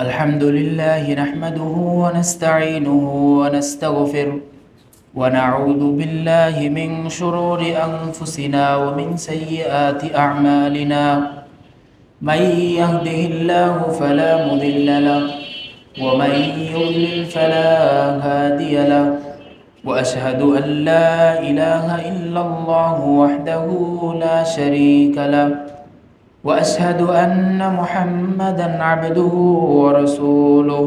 الحمد لله نحمده ونستعينه ونستغفره ونعوذ بالله من شرور أنفسنا ومن سيئات أعمالنا. من يهده الله فلا مضل له ومن يضلل فلا هادي له، وأشهد أن لا إله إلا الله وحده لا شريك له، وأشهد أن محمدًا عبده ورسوله.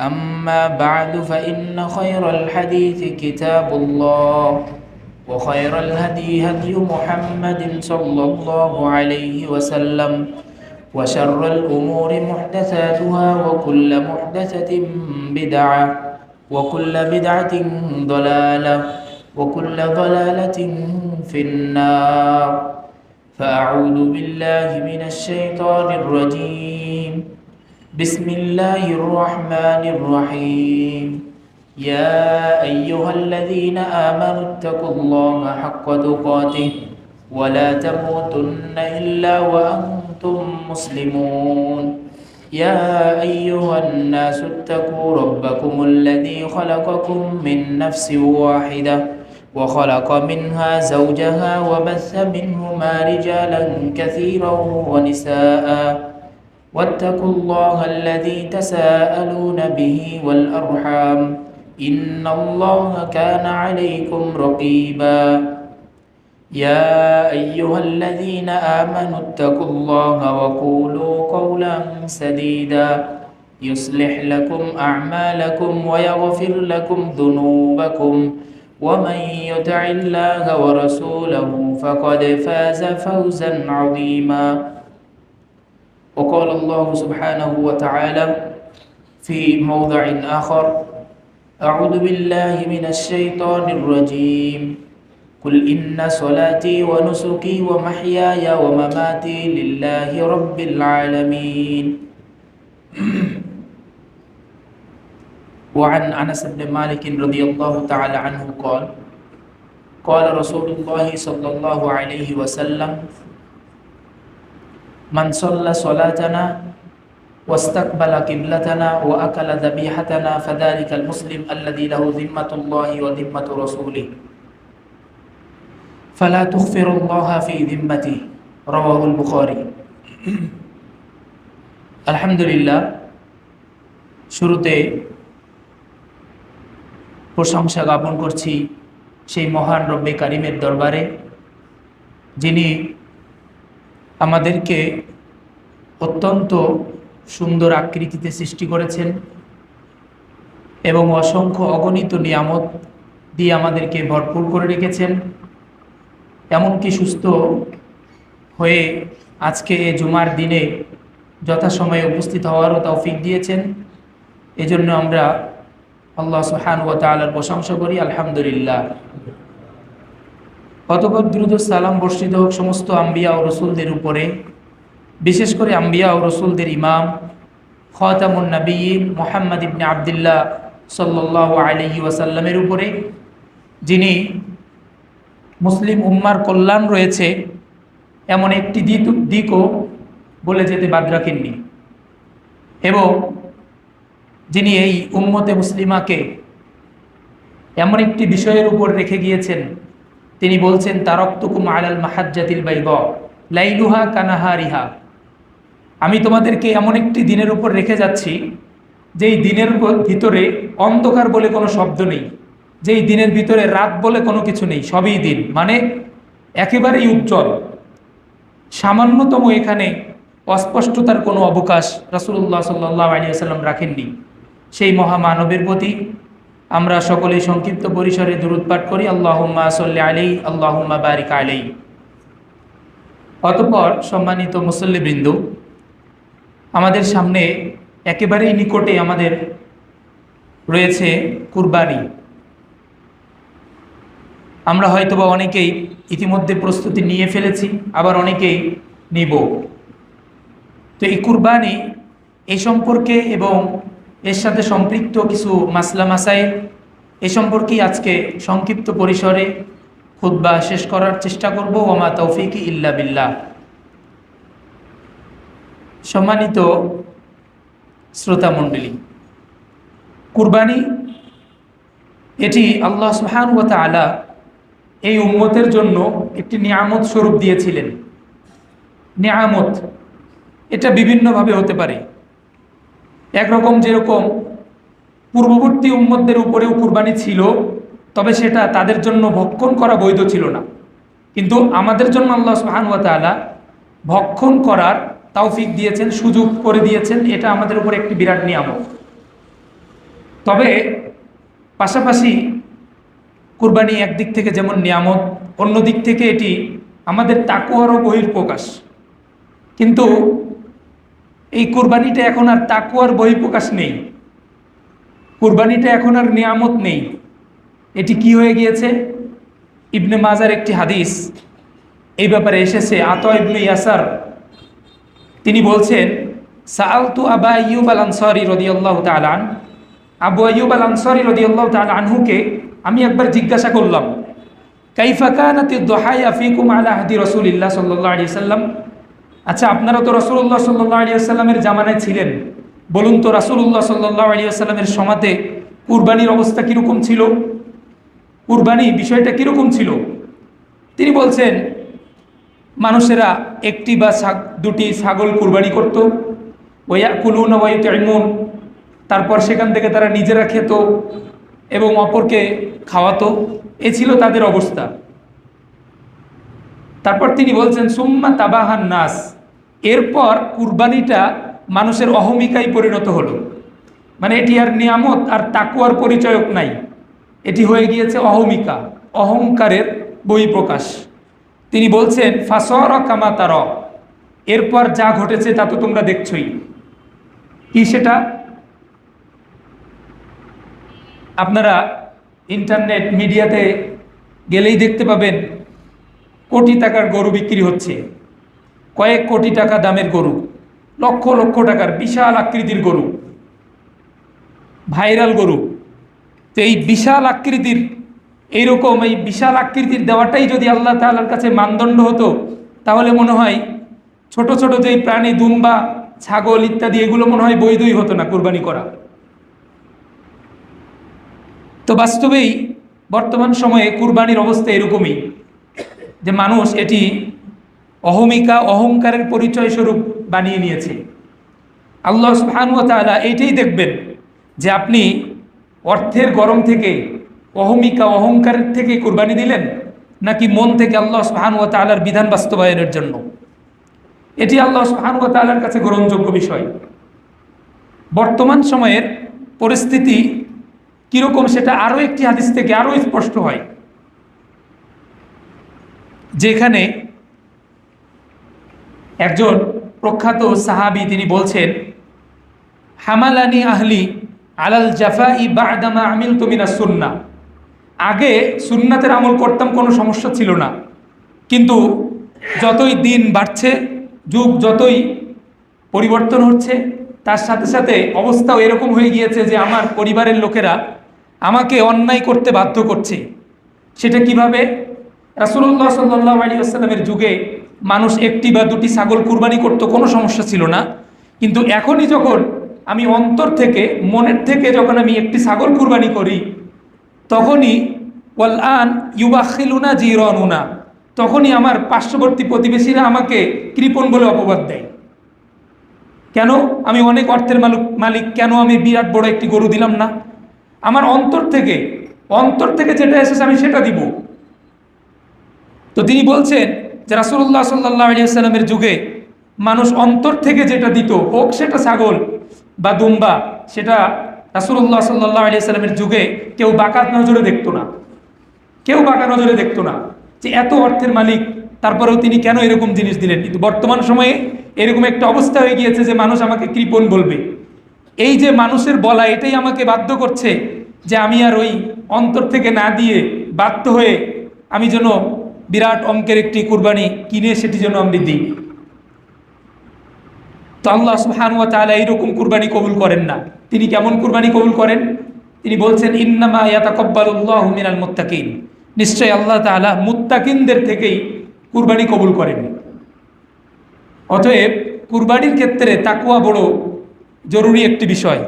أما بعد فإن خير الحديث كتاب الله، وخير الهدي هدي محمد صلى الله عليه وسلم، وشر الأمور محدثاتها، وكل محدثة بدعة، وكل بدعة ضلالة، وكل ضلالة في النار. فأعوذ بالله من الشيطان الرجيم. بسم الله الرحمن الرحيم. يا أيها الذين آمنوا اتقوا الله حق تقاته ولا تموتن إلا وأنتم مسلمون. يا أيها الناس اتقوا ربكم الذي خلقكم من نفس واحدة وخلق منها زوجها وبث منهما رجالا كثيرا ونساء، واتقوا الله الذي تساءلون به والأرحام إن الله كان عليكم رقيبا. يا أيها الذين آمنوا اتقوا الله وقولوا قولا سديدا يصلح لكم أعمالكم ويغفر لكم ذنوبكم، ومن يطع الله ورسوله فقد فاز فوزا عظيما. وقال الله سبحانه وتعالى في موضع آخر: أعوذ بالله من الشيطان الرجيم. قل إن صلاتي ونسكي ومحياي ومماتي لله رب العالمين. وعن أنس بن مالك رضي الله تعالى عنه قال: قال رسول الله صلى الله عليه وسلم: من صلى صلاتنا واستقبل قبلتنا وأكل ذبيحتنا فذلك المسلم الذي له ذمة الله وذمة رسوله فلا تخفر الله في ذمته. رواه البخاري. আলহামদুলিল্লাহ, শুরুতে প্রশংসা জ্ঞাপন করছি সেই মহান রব্বে কারিমের দরবারে, যিনি আমাদেরকে অত্যন্ত সুন্দর আকৃতিতে সৃষ্টি করেছেন এবং অসংখ্য অগণিত নিয়ামত দিয়ে আমাদেরকে ভরপুর করে রেখেছেন। এমনকি সুস্থ হয়ে আজকে এই জুমার দিনে যথাসময়ে উপস্থিত হওয়ারও তৌফিক দিয়েছেন। এজন্য আমরা আল্লাহ সুবহানাহু ওয়া তাআলার প্রশংসা করি, আলহামদুলিল্লাহ। অতঃপর দ্রুত সালাম বর্ষিত হোক সমস্ত আম্বিয়া ও রসুলদের উপরে, বিশেষ করে আম্বিয়া ও রসুলদের ইমাম খাতামুন নবিয়্যিন মুহাম্মদ ইবনে আবদুল্লাহ সাল্লাল্লাহু আলাইহি ওয়াসাল্লামের উপরে, যিনি মুসলিম উম্মার কল্যাণ রয়েছে এমন একটি দিকও বলে যেতে বাদ রাখেননি, এবং যিনি এই উম্মতে মুসলিমাকে এমন একটি বিষয়ের উপর রেখে গিয়েছেন, তিনি বলছেন: তারাকতুকুম আলাল মাহাজ্জাতিল বাইদা লাইলুহা কানাহারিহা। আমি তোমাদেরকে এমন একটি দিনের উপর রেখে যাচ্ছি যেই দিনের ভিতরে অন্ধকার বলে কোনো শব্দ নেই, যেই দিনের ভিতরে রাত বলে কোনো কিছু নেই, সবই দিন, মানে একেবারেই উজ্জ্বল। সামান্যতম এখানে অস্পষ্টতার কোনো অবকাশ রাসূলুল্লাহ সাল্লাল্লাহু আলাইহি ওয়াসাল্লাম রাখেননি। সেই মহামানবের প্রতি আমরা সকলেই সংক্ষিপ্ত পরিসরে দুরূদ পাঠ করি, আল্লাহুম্মা সাল্লি আলাইহি আল্লাহুম্মা বারিক আলাইহি। অতঃপর সম্মানিত মুসল্লিবৃন্দ, আমাদের সামনে একেবারেই নিকটে আমাদের রয়েছে কুরবানি। আমরা হয়তোবা অনেকেই ইতিমধ্যে প্রস্তুতি নিয়ে ফেলেছি, আবার অনেকেই নিব। তো এই কুরবানি এই সম্পর্কে এবং এর সাথে সম্পৃক্ত কিছু মাসলা মাসাইল এ সম্পর্কেই আজকে সংক্ষিপ্ত পরিসরে খুতবা শেষ করার চেষ্টা করব। ওমা তৌফিকি ইল্লা বিল্লাহ। সম্মানিত শ্রোতা মণ্ডলী, কুরবানি এটি আল্লাহ সুবহানাহু ওয়া তাআলা এই উম্মতের জন্য একটি নিয়ামত স্বরূপ দিয়েছিলেন। নিয়ামত এটা বিভিন্নভাবে হতে পারে। একরকম যেরকম পূর্ববর্তী উম্মতদের উপরেও কুরবানি ছিল, তবে সেটা তাদের জন্য ভক্ষণ করা বৈধ ছিল না, কিন্তু আমাদের জন্য আল্লাহ সুবহানাহু ওয়া তাআলা ভক্ষণ করার তৌফিক দিয়েছেন, সুযোগ করে দিয়েছেন। এটা আমাদের উপর একটি বিরাট নিয়ামত। তবে পাশাপাশি কুরবানি একদিক থেকে যেমন নিয়ামত, অন্য দিক থেকে এটি আমাদের তাকওয়ারও বহিঃপ্রকাশ। কিন্তু এই কুরবানিটা এখন আর তাকওয়ার বহিঃপ্রকাশ নেই, কুরবানিটা এখন আর নিয়ামত নেই। এটি কি হয়ে গিয়েছে? ইবনে মাজার একটি হাদিস এই ব্যাপারে এসেছে। আতা ইবনে ইয়াসার তিনি বলছেন, সাআলতু আবা আইয়ুব আল আনসারী রাদিয়াল্লাহু তাআলা আন, আবু আইয়ুব আল আনসারী রাদিয়াল্লাহু তাআলা আনহুকে আমি একবার জিজ্ঞাসা করলাম, কাইফা কানাতিদ দুহায়া ফিকুম আলা আহদি রাসূলিল্লাহ সাল্লাল্লাহু আলাইহি সাল্লাম। আচ্ছা, আপনারা তো রাসূলুল্লাহ সাল্লাল্লাহু আলাইহি সাল্লামের জামানায় ছিলেন, বলুন তো রাসূলুল্লাহ সাল্লাল্লাহু আলাইহি সাল্লামের সমাজে কুরবানির অবস্থা কীরকম ছিল? কুরবানি বিষয়টা কীরকম ছিল? তিনি বলছেন, মানুষেরা একটি বা দুটি ছাগল কুরবানি করত, ওয়ায়াকুলুনা ওয়া ইউতিমুন, তারপর সেখান থেকে তারা নিজেরা খেত এবং অপরকে খাওয়াতো। এ ছিল তাদের অবস্থা। তারপর তিনি বলছেন, সুম্মা তাবাহান নাস, এরপর কুরবানিটা মানুষের অহমিকায় পরিণত হলো। মানে এটি আর নিয়ামত আর তাকওয়ার পরিচয়ক নাই, এটি হয়ে গিয়েছে অহমিকা, অহংকারের বহিঃপ্রকাশ। তিনি বলছেন, ফাসরা কামা তারা, এরপর যা ঘটেছে তা তো তোমরা দেখছই। কি সেটা? আপনারা ইন্টারনেট মিডিয়াতে গেলেই দেখতে পাবেন কোটি টাকার গরু বিক্রি হচ্ছে, কয়েক কোটি টাকা দামের গরু, লক্ষ লক্ষ টাকার বিশাল আকৃতির গরু, ভাইরাল গরু। তো এই বিশাল আকৃতির, এইরকম এই বিশাল আকৃতির দেওয়াটাই যদি আল্লাহ তাআলার কাছে মানদণ্ড হতো, তাহলে মনে হয় ছোট ছোট যেই প্রাণী, দুম্বা, ছাগল ইত্যাদি, এগুলো মনে হয় বৈধই হতো না কুরবানি করা। তো বাস্তবেই বর্তমান সময়ে কুরবানির অবস্থা এরকমই, যে মানুষ এটি অহমিকা, অহংকারের পরিচয় স্বরূপ বানিয়ে নিয়েছে। আল্লাহ সুবহানাহু ওয়া তাআলা এইটাই দেখবেন যে আপনি অর্থের গরম থেকে, অহমিকা, অহংকারের থেকে কুরবানি দিলেন, নাকি মন থেকে আল্লাহ সুবহানাহু ওয়া তাআলার বিধান বাস্তবায়নের জন্য। এটি আল্লাহ সুবহানাহু ওয়া তাআলার কাছে গ্রহণযোগ্য বিষয়। বর্তমান সময়ের পরিস্থিতি কীরকম সেটা আরও একটি হাদিস থেকে আরও স্পষ্ট হয়, যেখানে একজন প্রখ্যাত সাহাবী তিনি বলছেন, হামালানি আহলি আলাল জাফাই বা'দামা আমিলতু মিনাস সুন্নাহ, আগে সুন্নাতের আমল করতাম, কোনো সমস্যা ছিল না, কিন্তু যতই দিন বাড়ছে, যুগ যতই পরিবর্তন হচ্ছে, তার সাথে সাথে অবস্থাও এরকম হয়ে গিয়েছে যে আমার পরিবারের লোকেরা আমাকে অন্যায় করতে বাধ্য করছে। সেটা কিভাবে? রাসূলুল্লাহ সাল্লাল্লাহু আলাইহি ওয়াসাল্লামের যুগে মানুষ একটি বা দুটি ছাগল কুরবানি করতে কোনো সমস্যা ছিল না, কিন্তু এখনই যখন আমি অন্তর থেকে, মনের থেকে যখন আমি একটি ছাগল কুরবানি করি, তখনই ওয়াল আন ইউবাখিলুনা জিরানুনা, তখনই আমার পার্শ্ববর্তী প্রতিবেশীরা আমাকে কৃপণ বলে অপবাদ দেয়। কেন? আমি অনেক অর্থের মালিক, কেন আমি বিরাট বড় একটি গরু দিলাম না? আমার অন্তর থেকে যেটা এসেছে আমি সেটা দিব। তো তিনি বলছেন যে রাসূলুল্লাহ সাল্লাল্লাহু আলাইহি ওয়াসাল্লামের যুগে মানুষ অন্তর থেকে যেটা দিত, হোক সেটা ছাগল বা দুম্বা, সেটা রাসূলুল্লাহ সাল্লাল্লাহু আলাইহি ওয়াসাল্লামের যুগে কেউ বাঁকা নজরে দেখতো না, কেউ বাঁকা নজরে দেখতো না যে এত অর্থের মালিক, তারপরেও তিনি কেন এরকম জিনিস দিলেন। কিন্তু বর্তমান সময়ে এরকম একটা অবস্থা হয়ে গিয়েছে যে মানুষ আমাকে কৃপণ বলবে। এই যে মানুষের বলা, এটাই আমাকে বাধ্য করছে যে আমি আর ওই অন্তর থেকে না দিয়ে বাধ্য হয়ে আমি যেন বিরাট অঙ্কের একটি কুরবানি কিনে সেটি যেন আমি দিই। তো আল্লাহ সুবহানাহু ওয়া তাআলা এইরকম কুরবানি কবুল করেন না। তিনি কেমন কুরবানি কবুল করেন? তিনি বলছেন, ইন্নামা ইয়াতাকাব্বালুল্লাহু মিনাল মুত্তাকিন, নিশ্চয় আল্লাহ তাআলা মুত্তাকিনদের থেকেই কুরবানি কবুল করেন। অতএব কুরবানির ক্ষেত্রে তাকওয়া বড় জরুরি একটি বিষয়।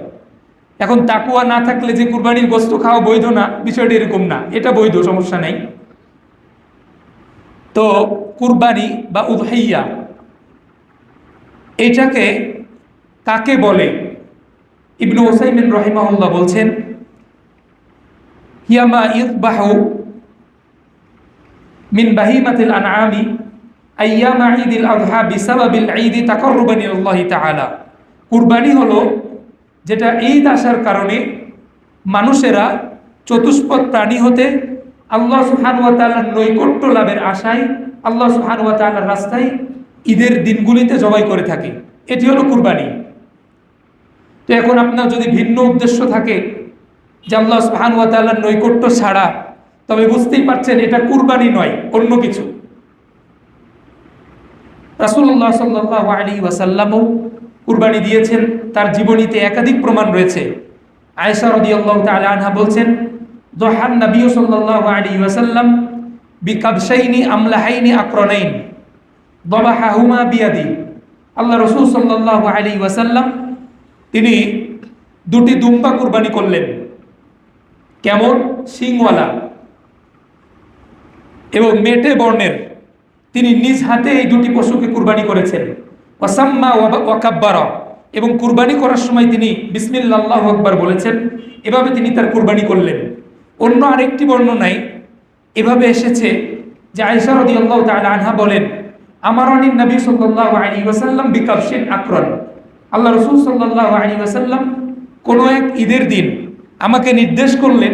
এখন তাকুয়া না থাকলে যে কুরবানির গোস্ত খাওয়া বৈধ না, বিষয়টা এরকম না, এটা বৈধ, সমস্যা নেই। তো কুরবানি বা উদহিয়া এটাকে কাকে বলে? ইবনু উসাইমিন রাহিমাহুল্লাহ বলছেন, হিয়ামা ইযবাহু মিন বাহিমাতিল আনআমি আইয়ামা ঈদিল আযহা বিসাবাবিল ঈদি তাকাররুবান ইলাল্লাহি তাআলা। কুরবানি হলো যেটা ঈদ আসার কারণে মানুষেরা চতুষ্পদ প্রাণী হতে আল্লাহ সুবহানাহু ওয়া তাআলার নৈকট্য লাভের আশায় আল্লাহ সুবহানাহু ওয়া তাআলার রাস্তায় ঈদের দিনগুলিতে জবাই করে থাকে, এটি হলো কুরবানি। তো এখন আপনার যদি ভিন্ন উদ্দেশ্য থাকে যে আল্লাহ সুবহানাহু ওয়া তাআলার নৈকট্য ছাড়া, তবে বুঝতেই পারছেন এটা কুরবানি নয়, অন্য কিছু। রাসূলুল্লাহ সাল্লাল্লাহু আলাইহি ওয়াসাল্লামও কুরবানি দিয়েছেন, তার জীবনীতে একাধিক প্রমাণ রয়েছে। আয়েশা রাদিয়াল্লাহু তাআলা আনহা বলছেন, যহান নবী সাল্লাল্লাহু আলাইহি ওয়াসাল্লাম বিকাবশাইনি আমলাহাইনি আকরানাইন দাবাহাহুমা বিয়াদি। আল্লাহ রাসূল সাল্লাল্লাহু আলাইহি ওয়াসাল্লাম তিনি দুটি দুম্বা কুরবানি করলেন, কেমন? শিংওয়ালা এবং মেটে বর্ণের। তিনি নিজ হাতে এই দুটি পশুকে কুরবানি করেছেন। ওয়াসাম্মা ওয়াকাব্বারা, এবং কুরবানি করার সময় তিনি বিসমিল্লাহ আল্লাহু আকবার বলেছেন। এভাবে তিনি তার কুরবানি করলেন। অন্য আরেকটি বর্ণনায় এভাবে এসেছে যে আয়েশা রাদিয়াল্লাহু তাআলা আনহা বলেন, আমারানি নবী সাল্লাল্লাহু আলাইহি ওয়াসাল্লাম বিকাবশিন আকরান। আল্লাহ রাসূল সাল্লাল্লাহু আলাইহি ওয়াসাল্লাম কোনো এক ঈদের দিন আমাকে নির্দেশ করলেন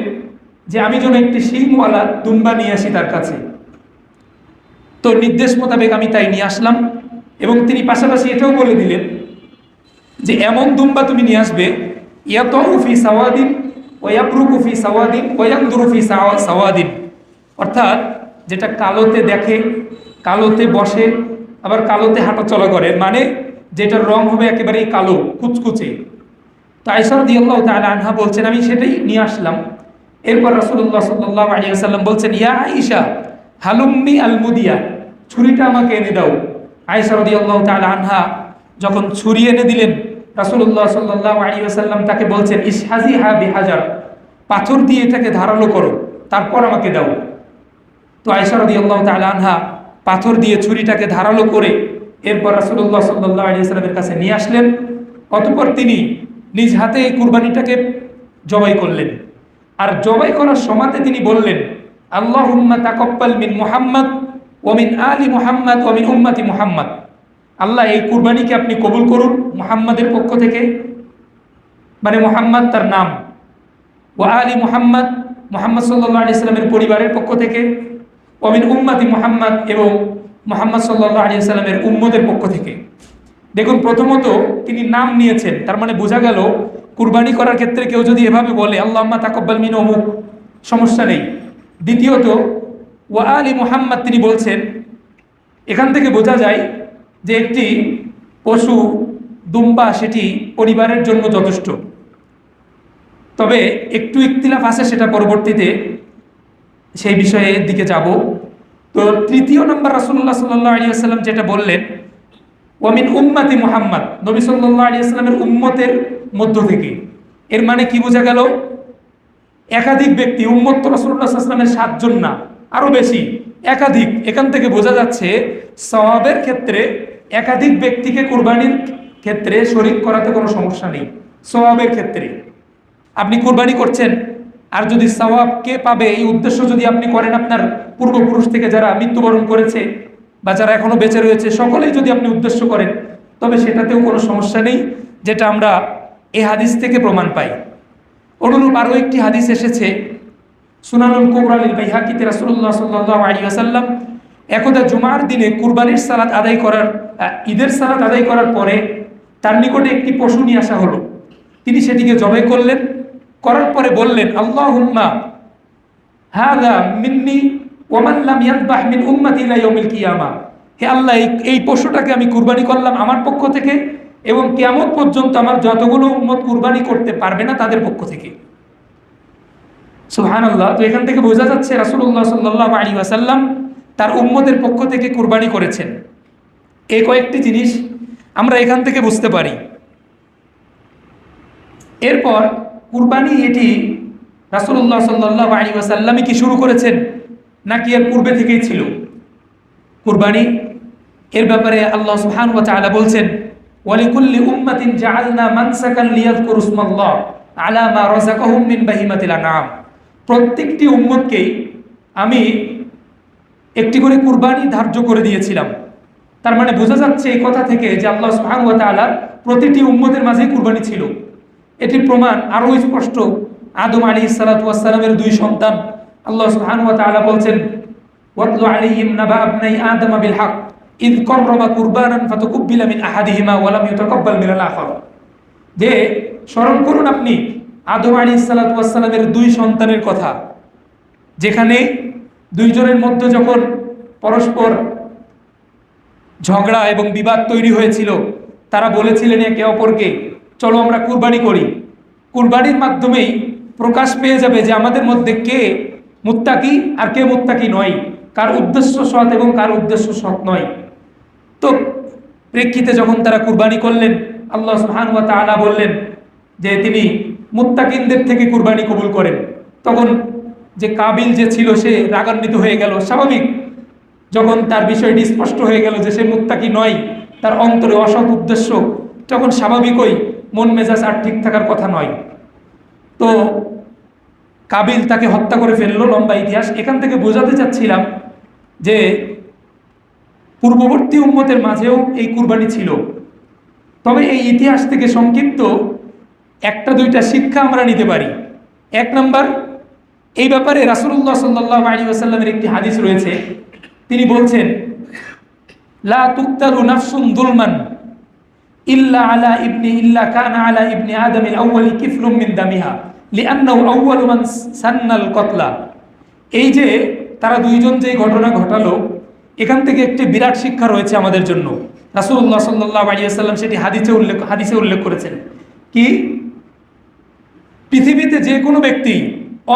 যে আমি যেন একটি শিংওয়ালা দুম্বা নিয়ে আসি তার কাছে। তো নির্দেশ মোতাবেক আমি তাই নিয়ে আসলাম, এবং তিনি পাশাপাশি এটাও বলে দিলেন যে এমন দুম্বা তুমি নিয়ে আসবে, ইয়াতাউ ফি সাওয়াদিন ওয়া ইয়াবরুকু ফি সাওয়াদিন ওয়া ইয়ানদুরু ফি সাওয়াদিন, অর্থাৎ যেটা কালোতে দেখে, কালোতে বসে, আবার কালোতে হাঁটাচলা করে, মানে যেটার রং হবে একেবারেই কালো কুচকুচে। তো আয়েশা রাদিয়াল্লাহু তাআলা আনহা বলছেন, আমি সেটাই নিয়ে আসলাম। এরপর রাসূলুল্লাহ সাল্লাল্লাহু আলাইহি ওয়াসাল্লাম বলছেন, ইয়া আয়েশা হালুম্মি আল মুদিয়া, ছুরিটা আমাকে এনে দাও। আয়েশা রাদিয়াল্লাহু তাআলা আনহা যখন ছুরি এনে দিলেন, রাসূলুল্লাহ সাল্লাল্লাহু আলাইহি ওয়াসাল্লাম তাকে বলছেন, ইসহাজিহা বিহাজার, পাথর দিয়ে এটাকে ধারালো করো, তারপর আমাকে দাও। তো আয়েশা রাদিয়াল্লাহু তাআলা আনহা পাথর দিয়ে ছুরিটাকে ধারালো করে এরপর রাসূলুল্লাহ সাল্লাল্লাহু আলাইহি ওয়াসাল্লামের কাছে নিয়ে আসলেন। অতঃপর তিনি নিজ হাতে এই কুরবানিটাকে জবাই করলেন। আর জবাই করার সময়তে তিনি বললেন, আল্লাহুম্মা তাকাব্বাল মিন মুহাম্মদ ওয়া মিন আলি মুহাম্মদ ওয়া মিন উম্মতি মুহাম্মদ। আল্লাহ এই কুরবানিকে আপনি কবুল করুন মুহাম্মাদের পক্ষ থেকে, মানে মুহাম্মদ তার নাম, ওয়া আলি মুহাম্মদ, মুহাম্মদ সাল্লাল্লাহু আলাইহি ওয়াসাল্লামের পরিবারের পক্ষ থেকে, ওয়া মিন উম্মতি মুহাম্মদ, এবং মুহাম্মদ সাল্লাল্লাহু আলাইহি ওয়াসাল্লামের উম্মতের পক্ষ থেকে। দেখুন, প্রথমত তিনি নাম নিয়েছেন, তার মানে বোঝা গেল কুরবানি করার ক্ষেত্রে কেউ যদি এভাবে বলে আল্লাহুম্মা তাকাব্বাল মিন অমুক, সমস্যা নেই। দ্বিতীয়ত ওয়া আলি মুহাম্মদ তিনি বলছেন, এখান থেকে বোঝা যায় যে একটি পশু দুম্বা সেটি পরিবারের জন্য যথেষ্ট। তবে একটু ইখতিলাফ আছে, সেটা পরবর্তীতে সেই বিষয়ের দিকে যাব। তো তৃতীয় নম্বর রাসূলুল্লাহ সাল্লাল্লাহু আলাইহি ওয়াসাল্লাম যেটা বললেন, ওয়া মিন উম্মতি মুহাম্মদ, নবী সাল্লাল্লাহু আলাইহি ওয়াসাল্লামের উম্মতের মধ্য থেকে। এর মানে কি বোঝা গেল? একাধিক ব্যক্তি, উম্মত তো রাসূলুল্লাহ সাল্লাল্লাহু আলাইহি ওয়াসাল্লামের 7 জন না, আরো বেশি, একাধিক। এখান থেকে বোঝা যাচ্ছে সওয়াবের ক্ষেত্রে একাধিক ব্যক্তিকে কুরবানির ক্ষেত্রে শরীক করাতে কোনো সমস্যা নেই। সওয়াবের ক্ষেত্রে আপনি কুরবানি করছেন, আর যদি সওয়াব কে পাবে এই উদ্দেশ্য যদি আপনি করেন, আপনার পূর্বপুরুষ থেকে যারা মৃত্যুবরণ করেছে বা যারা এখনো বেঁচে রয়েছে সকলেই যদি আপনি উদ্দেশ্য করেন, তবে সেটাতেও কোনো সমস্যা নেই, যেটা আমরা এই হাদিস থেকে প্রমাণ পাই। অনুরূপ আরও একটি হাদিস এসেছে সুনানুল কুবরা লিল বাইহাকিতে, রাসূলুল্লাহ সাল্লাল্লাহু আলাইহি ওয়াসাল্লাম একদা জুমার দিনে কুরবানির সালাত আদায় করার, ঈদের সালাত আদায় করার পরে তার নিকটে একটি পশু নিয়ে আসা হলো। তিনি সেটিকে জবাই করলেন, করার পরে বললেন, আল্লাহুম্মা হাযা মিন্নি ওয়া মান লাম ইয়াযবাহ মিন উম্মতি ইলা ইয়াউমিল কিয়ামা। হে আল্লাহ, এই পশুটাকে আমি কুরবানি করলাম আমার পক্ষ থেকে, এবং কিয়ামত পর্যন্ত আমার যতগুলো উম্মত কুরবানি করতে পারবে না তাদের পক্ষ থেকে। সুবহানাল্লাহ। তো এখান থেকে বোঝা যাচ্ছে রাসূলুল্লাহ সাল্লাল্লাহু আলাইহি ওয়াসাল্লাম তার উম্মতের পক্ষ থেকে কুরবানি করেছেন। এই কয়েকটি জিনিস আমরা এখান থেকে বুঝতে পারি। এরপর কুরবানি এটি রাসূলুল্লাহ সাল্লাল্লাহু আলাইহি ওয়াসাল্লামই কি শুরু করেছেন নাকি এর পূর্বে থেকেই ছিল কুরবানি? এর ব্যাপারে আল্লাহ সুবহানাহু ওয়া তাআলা বলছেন, ওয়ালিকুল্লি উম্মাতিন জাআলনা মানসাকান লিয়াযকুরু ইসমাল্লাহ আলা মা রাযাকাহুম মিন বাহিমাতিল আনআম। প্রত্যেকটি উম্মতকেই আমি একটি করে কুরবানি ধার্য করে দিয়েছিলাম। তার মানে বোঝা যাচ্ছে এই কথা থেকে যে আল্লাহ সুবহানাহু ওয়া তাআলার প্রতিটি উম্মতের মাঝেই কুরবানি ছিল। এটির প্রমাণ আরও স্পষ্ট। আদম আলাইহিস সালাতু ওয়াস সালামের দুই সন্তান আল্লাহ সুবহানাহু ওয়া তাআলা বলছেন, ওয়াতলু আলাইহিম নাবা আবনাই আদম বিল হক ইয কররাবা কুরবানান ফাতুকুব্বিলা মিন আহাদিহিমা ওয়া লাম ইউতাকাব্বাল মিনাল আখার। যে স্মরণ করুন আপনি আদম আলাইহিস সালাতু ওয়াস সালামের দুই সন্তানের কথা, যেখানে দুইজনের মধ্যে যখন পরস্পর ঝগড়া এবং বিবাদ তৈরি হয়েছিল, তারা বলেছিলেন একে অপরকে, চলো আমরা কুরবানি করি। কুরবানির মাধ্যমেই প্রকাশ পেয়ে যাবে যে আমাদের মধ্যে কে মুত্তাকি আর কে মুত্তাকি নয়, কার উদ্দেশ্য সৎ এবং কার উদ্দেশ্য সৎ নয়। তো প্রেক্ষিতে যখন তারা কুরবানি করলেন, আল্লাহ সুবহানাহু ওয়া তাআলা বললেন যে তিনি মুত্তাকিনদের থেকে কুরবানি কবুল করেন। তখন যে কাবিল যে ছিল সে রাগান্বিত হয়ে গেল। স্বাভাবিক, যখন তার বিষয়টি স্পষ্ট হয়ে গেল যে সে মুত্তাকি নয়, তার অন্তরে অসৎ উদ্দেশ্য, তখন স্বাভাবিকই মন মেজাজ আর ঠিক থাকার কথা নয়। তো কাবিল তাকে হত্যা করে ফেললো। লম্বা ইতিহাস। এখান থেকে বোঝাতে চাচ্ছিলাম যে পূর্ববর্তী উম্মতের মাঝেও এই কুরবানি ছিল। তবে এই ইতিহাস থেকে সংক্ষিপ্ত একটা দুইটা শিক্ষা আমরা নিতে পারি। এক নম্বর, এই ব্যাপারে রাসূলুল্লাহ সাল্লাল্লাহু আলাইহি ওয়াসাল্লামের একটি হাদিস রয়েছে। তিনি বলছেন, লা তুকতালু নাফসুন যুলমান ইল্লা আলা ইবনি ইল্লা কানা আলা ইবনি আদমিল আউয়ালি কিফলুম মিন দামিহা লিআন্নাহু আউয়ালু মান সান্নাল কতলা। এই যে তারা দুইজন যে ঘটনা ঘটালো, এখান থেকে একটি বিরাট শিক্ষা রয়েছে আমাদের জন্য। রাসূলুল্লাহ সাল্লাল্লাহু আলাইহি ওয়াসাল্লাম সেটি হাদিসে উল্লেখ করেছেন। কি? পৃথিবীতে যে কোনো ব্যক্তি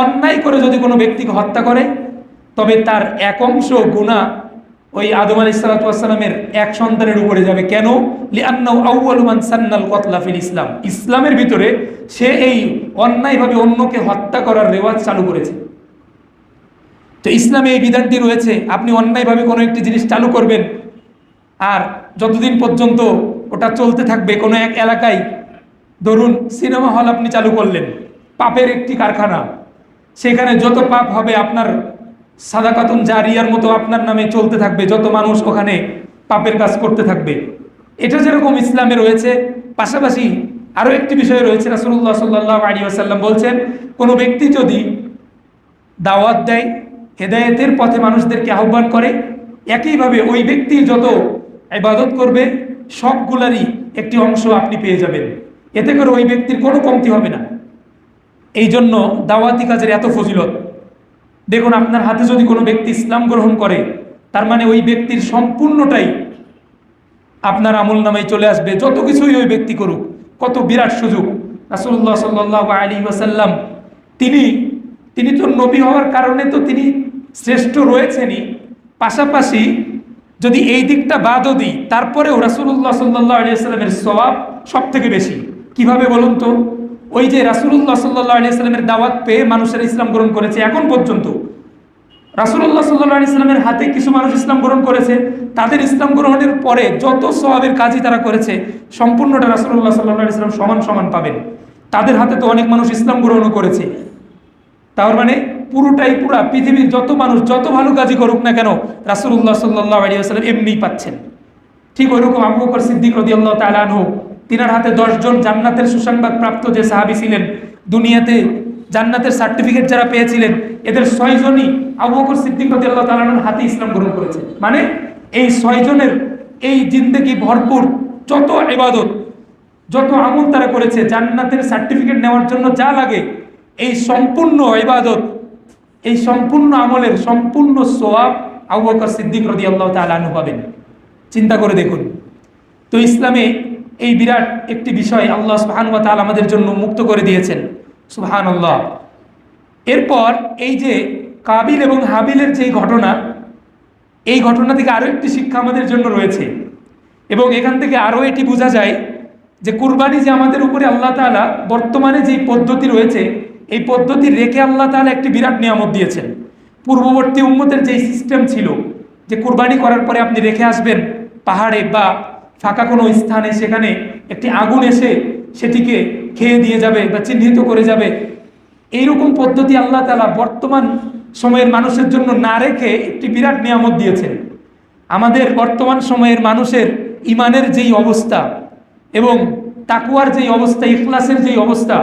অন্যায় করে যদি কোনো ব্যক্তিকে হত্যা করে, তবে তার এক অংশ গুনাহ ওই আদম আলাইহিস সালাতু ওয়াস সালামের এক সন্তানের উপরে যাবে। কেন? লিআন্নাহু আউয়ালু মান সান্নাল কতলা ফিল ইসলাম। ইসলামের ভিতরে সে এই অন্যায়ভাবে অন্যকে হত্যা করার রেওয়াজ চালু করেছে। তো ইসলামে এই বিধানটি রয়েছে, আপনি অন্যায়ভাবে কোনো একটি জিনিস চালু করবেন, আর যতদিন পর্যন্ত ওটা চলতে থাকবে, কোনো এক এলাকায় ধরুন সিনেমা হল আপনি চালু করলেন, পাপের একটি কারখানা, সেখানে যত পাপ হবে আপনার সাদাকাতুন জারিয়ার মতো আপনার নামে চলতে থাকবে, যত মানুষ ওখানে পাপের কাজ করতে থাকবে। এটা যেরকম ইসলামে রয়েছে, পাশাপাশি আরও একটি বিষয় রয়েছে। রাসূলুল্লাহ সাল্লাল্লাহু আলাইহি ওয়াসাল্লাম বলছেন, কোনো ব্যক্তি যদি দাওয়াত দেয়, হেদায়েতের পথে মানুষদেরকে আহ্বান করে, একইভাবে ওই ব্যক্তি যত ইবাদত করবে সবগুলারই একটি অংশ আপনি পেয়ে যাবেন। এতে করে ওই ব্যক্তির কোনো কমতি হবে না। এই জন্য দাওয়াতি কাজের এত ফজিলত। দেখুন, আপনার হাতে যদি কোনো ব্যক্তি ইসলাম গ্রহণ করে, তার মানে ওই ব্যক্তির সম্পূর্ণটাই আপনার আমল নামায় চলে আসবে, যত কিছুই ওই ব্যক্তি করুক। কত বিরাট সুযোগ! রাসূলুল্লাহ সাল্লাল্লাহু আলাইহি ওয়াসাল্লাম তিনি তো নবী হওয়ার কারণে তো তিনি শ্রেষ্ঠ রয়েছেনই, পাশাপাশি যদি এই দিকটা বাদও দিই, তারপরেও রাসূলুল্লাহ সাল্লাল্লাহু আলাইহি ওয়াসাল্লামের সওয়াব সব থেকে বেশি। কিভাবে বলুন তো? ওই যে রাসূলুল্লাহ সাল্লাল্লাহু আলাইহি ওয়াসাল্লামের দাওয়াত পেয়ে মানুষের ইসলাম গ্রহণ করেছে, এখন পর্যন্ত রাসূলুল্লাহ সাল্লাল্লাহু আলাইহি ওয়াসাল্লামের হাতে কিছু মানুষ ইসলাম গ্রহণ করেছে, তাদের ইসলাম গ্রহণের পরে যত সওয়াবের কাজই তারা করেছে সম্পূর্ণটা রাসূলুল্লাহ সাল্লাল্লাহু আলাইহি ওয়াসাল্লাম সমান সমান পাবেন। তাদের হাতে তো অনেক মানুষ ইসলাম গ্রহণও করেছে। তার মানে পুরা পৃথিবীর যত মানুষ যত ভালো কাজই করুক না কেন, রাসূলুল্লাহ সাল্লাল্লাহু আলাইহি ওয়াসাল্লাম এমনিই পাচ্ছেন। ঠিক ওইরকম আবু বকর সিদ্দিক রাদিয়াল্লাহু তাআলা আনহু, তিনার হাতে 10 জন জান্নাতের সুসংবাদ প্রাপ্ত যে সাহাবী ছিলেন, দুনিয়াতে জান্নাতের সার্টিফিকেট যারা পেয়েছিলেন, এদের 6 জনই আবু বকর সিদ্দিক রাদিয়াল্লাহু তাআলা আনহুর হাতে ইসলাম গ্রহণ করেছে। মানে এই 6 জনের এই জিন্দেগি ভরপুর যত ইবাদত, যত আমল তারা করেছে, জান্নাতের সার্টিফিকেট নেওয়ার জন্য যা লাগে, এই সম্পূর্ণ ইবাদত, এই সম্পূর্ণ আমলের সম্পূর্ণ সওয়াব আবু বকর সিদ্দিক রাদিয়াল্লাহু তাআলা আনহু পাবেন। চিন্তা করে দেখুন। তো ইসলামে এই বিরাট একটি বিষয় আল্লাহ সুবহানাহু ওয়া তাআলা আমাদের জন্য মুক্ত করে দিয়েছেন। সুবহানাল্লাহ। এরপর এই যে কাবিল এবং হাবিলের যে ঘটনা, এই ঘটনা থেকে আরও একটি শিক্ষা আমাদের জন্য রয়েছে, এবং এখান থেকে আরও এটি বোঝা যায় যে কুরবানি যে আমাদের উপরে আল্লাহ তাআলা বর্তমানে যেই পদ্ধতি রয়েছে, এই পদ্ধতি রেখে আল্লাহ তাআলা একটি বিরাট নিয়ামত দিয়েছেন। পূর্ববর্তী উম্মতের যেই সিস্টেম ছিল যে কুরবানি করার পরে আপনি রেখে আসবেন পাহাড়ে বা ফাঁকা কোনো স্থানে, সেখানে একটি আগুন এসে সেটিকে খেয়ে দিয়ে যাবে বা চিহ্নিত করে যাবে, এইরকম পদ্ধতি আল্লাহ তাআলা বর্তমান সময়ের মানুষের জন্য না রেখে একটি বিরাট নিয়ামত দিয়েছেন। আমাদের বর্তমান সময়ের মানুষের ইমানের যেই অবস্থা এবং তাকওয়ার যেই অবস্থা, ইখলাসের যেই অবস্থা,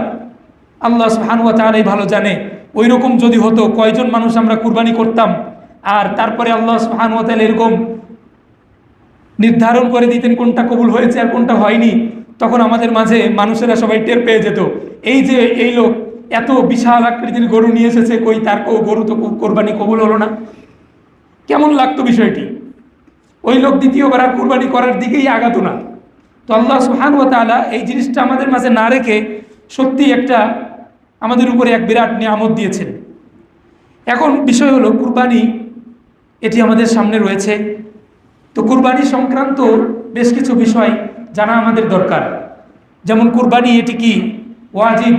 আল্লাহ সুবহানাহু ওয়া তাআলাই ভালো জানে। ওই রকম যদি হতো, কয়জন মানুষ আমরা কুরবানি করতাম, আর তারপরে আল্লাহ সুবহানাহু ওয়া তাআলা এরকম নির্ধারণ করে দিতেন কোনটা কবুল হয়েছে আর কোনটা হয়নি, তখন আমাদের মাঝে মানুষেরা সবাই টের পেয়ে যেত, এই যে এই লোক এত বিশাল আকৃতির গরু নিয়ে এসেছে, কই তার গরু তো কোরবানি কবুল হলো না। কেমন লাগতো বিষয়টি? ওই লোক দ্বিতীয়বার আর কুরবানি করার দিকেই আগাতো না। তো আল্লাহ সুবহানাহু ওয়া তাআলা এই জিনিসটা আমাদের মাঝে না রেখে সত্যি একটা আমাদের উপরে এক বিরাট নিয়ামত দিয়েছেন। এখন বিষয় হলো কুরবানি, এটি আমাদের সামনে রয়েছে। তো কুরবানি সংক্রান্ত বেশ কিছু বিষয় জানা আমাদের দরকার। যেমন কুরবানি এটি কি ওয়াজিব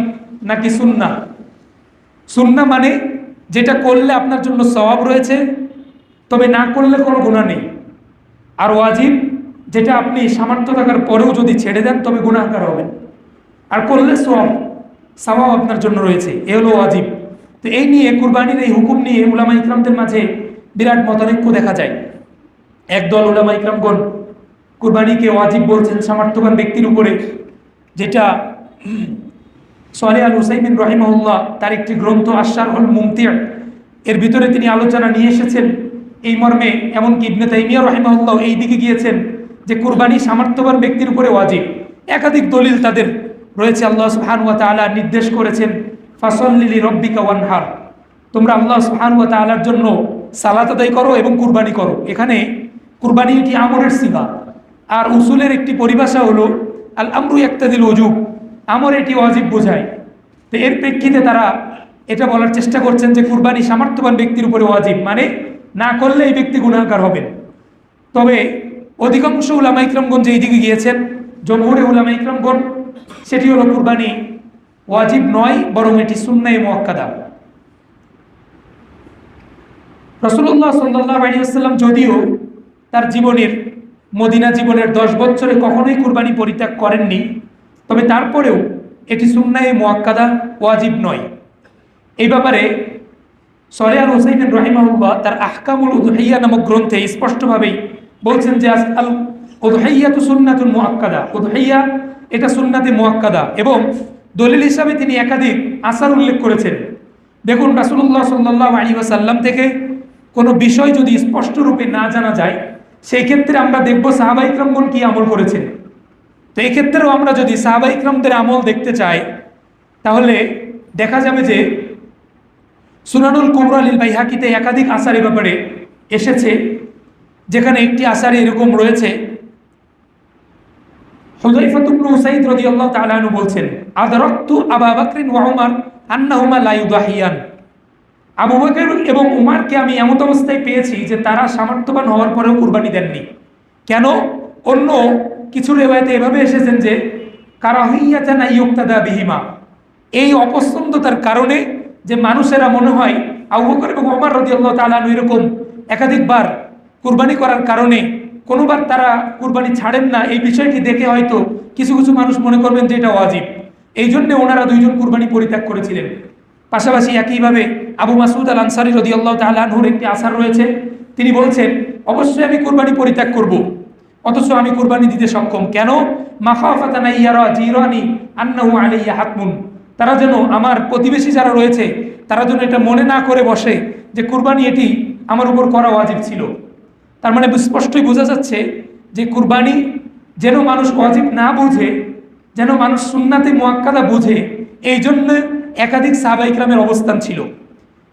নাকি সুন্নাহ? সুন্নাহ মানে যেটা করলে আপনার জন্য সওয়াব রয়েছে, তবে না করলে কোনো গুনাহ নেই। আর ওয়াজিব যেটা আপনি সামর্থ্য থাকার পরেও যদি ছেড়ে দেন তবে গুনাহগার হবেন, আর করলে সওয়াব আপনার জন্য রয়েছে, এ হলো ওয়াজিব। তো এই নিয়ে কুরবানির এই হুকুম নিয়ে উলামা ইকরামদের মাঝে বিরাট মতানৈক্য দেখা যায়। একদল উলামা ইকরামগণ কুরবানিকে ওয়াজিব বলছেন সামর্থ্যবান ব্যক্তির উপরে, যেটা সালেহ আল হুসাইমিন রাহিমাহুল্লাহ তার একটি গ্রন্থ আশ-শারহুল মুমতি' এর ভিতরে তিনি আলোচনা নিয়ে এসেছেন এই মর্মে। এমনকি ইবনে তাইমিয়া রাহিমাহুল্লাহ এই দিকে গিয়েছেন যে কুরবানি সামর্থ্যবান ব্যক্তির উপরে ওয়াজিব। একাধিক দলিল তাদের রয়েছে। আল্লাহ সুবহানাহু ওয়া তাআলা নির্দেশ করেছেন, ফাসল্লি লিরাব্বিকা ওয়ানহার, তোমরা আল্লাহ সুবহানাহু ওয়া তাআলার জন্য সালাত আদায় করো এবং কুরবানি করো। এখানে কুরবানি এটি আমরের সিগা, আর উসুলের একটি পরিভাষা হলো আল আমরু ইয়াক্তাদিল ওজুব, আমর এটি ওয়াজিব বোঝায়। তো এর প্রেক্ষিতে তারা এটা বলার চেষ্টা করছেন যে কুরবানি সামর্থ্যবান ব্যক্তির উপরে ওয়াজিব, মানে না করলে এই ব্যক্তি গুনাহগার হবেন। তবে অধিকাংশ উলামা ইকরামগণ যেই দিকে গিয়েছেন, জমহুরে উলামা ইকরামগণ, সেটি হলো কুরবানি ওয়াজিব নয়, বরং এটি সুন্নায়ে মুআক্কাদা। রাসূলুল্লাহ সাল্লাল্লাহু আলাইহি ওয়াসাল্লাম যদিও তার জীবনের মদিনা জীবনের 10 বছরে কখনোই কুরবানি পরিত্যাগ করেননি, তবে তারপরেও এটি সুন্নায়ে মুআক্কাদা, ওয়াজিব নয়। এই ব্যাপারে সালেহ আল হুসাইমিন রাহিমাহুল্লাহ তার আহকামুল উযহিয়া নামক গ্রন্থে স্পষ্টভাবেই বলছেন যে আল উযহিয়াতু সুন্নাতুন মুআক্কাদা, উযহিয়া এটা সুন্নাতে মুআক্কাদা। এবং দলিল হিসাবে তিনি একাধিক আসার উল্লেখ করেছেন। দেখুন, রাসূলুল্লাহ সাল্লাল্লাহু আলাইহি ওয়াসাল্লাম থেকে কোনো বিষয় যদি স্পষ্ট রূপে না জানা যায়, সেই ক্ষেত্রে আমরা দেখব সাহাবা ইকরামগণ কি আমল করেছেন। তো এই ক্ষেত্রেও আমরা যদি সাহাবা ইকরামদের আমল দেখতে চাই, তাহলে দেখা যাবে যে সুনানুল কুবরা লিল বাইহাকিতে একাধিক আসার এ ব্যাপারে এসেছে, যেখানে একটি আসারে এরকম রয়েছে, হুযায়ফা ইবনে উসাইদ রাদিয়াল্লাহু তাআলা আনহু বলছেন, আদরাকতু আবু বকর ওয়া উমর আন্নাহুমা লা ইউদাহিয়ান, আবু বকর এবং উমরকে আমি এমন অবস্থায় পেয়েছি যে তারা সামর্থ্যবান হওয়ার পরেও কুরবানি দেননি। কেন? অন্য কিছু রিওয়ায়াতে এভাবে এসেছেন যে কারাহিয়াতান আইয়ুক্তাদা বিহিমা, এই অপছন্দতার কারণে যে মানুষেরা মনে হয় আবু বকর এবং ওমর রাদিয়াল্লাহু তাআলা আনহু এরকম একাধিকবার কুরবানি করার কারণে কোনোবার তারা কুরবানি ছাড়েন না, এই বিষয়টি দেখে হয়তো কিছু কিছু মানুষ মনে করবেন যে এটা ওয়াজিব, এই জন্যে ওনারা দুইজন কুরবানি পরিত্যাগ করেছিলেন। পাশাপাশি একইভাবে আবু মাসউদ আল আনসারী রাদিয়াল্লাহু তাআলা আনহুর একটি আসার রয়েছে, তিনি বলছেন অবশ্যই আমি কুরবানি পরিত্যাগ করব, অথচ আমি কুরবানি দিতে সক্ষম। কেন? মাখাফাতান ইয়ারা জিরানি আন্নাহু আলাইয়া হাতমুন, তারা যেন আমার প্রতিবেশী যারা রয়েছে তারা যেন এটা মনে না করে বসে যে কুরবানি এটি আমার উপর করা ওয়াজিব ছিল। তার মানে স্পষ্টই বোঝা যাচ্ছে যে কুরবানি যেন মানুষ ওয়াজিব না বুঝে, যেন মানুষ সুন্নাতে মুআক্কাদা বুঝে, এই জন্য একাধিক সাহাবা ইকরামের অবস্থান ছিল।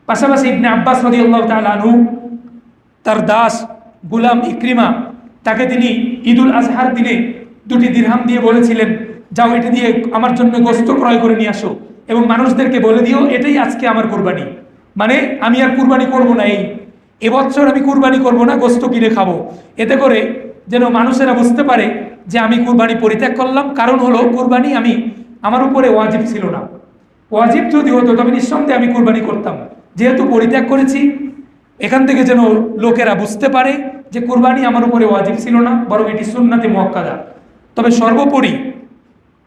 পাশাপাশি ইবনে আব্বাস রাদিয়াল্লাহু তাআলা আনহু তার দাস গোলাম ইকরিমা, তাকে তিনি ঈদুল আজহার দিনে 2টি দিরহাম দিয়ে বলেছিলেন, যাও এটা দিয়ে আমার জন্য গোশত ক্রয় করে নিয়ে আসো এবং মানুষদেরকে বলে দিও এটাই আজকে আমার কুরবানি, মানে আমি আর কুরবানি করব না, এবছর আমি কুরবানি করব না, গোশত কিনে খাবো। এতে করে যেন মানুষেরা বুঝতে পারে যে আমি কুরবানি পরিত্যাগ করলাম, কারণ হলো কুরবানি আমার উপরে ওয়াজিব ছিল না। ওয়াজিব যদি হতো তবে নিঃসন্দেহে আমি কুরবানি করতাম। যেহেতু পরিত্যাগ করেছি, এখান থেকে যেন লোকেরা বুঝতে পারে যে কুরবানি আমার উপরে ওয়াজিব ছিল না, বরং এটি সুন্নাতে মুআক্কাদা। তবে সর্বোপরি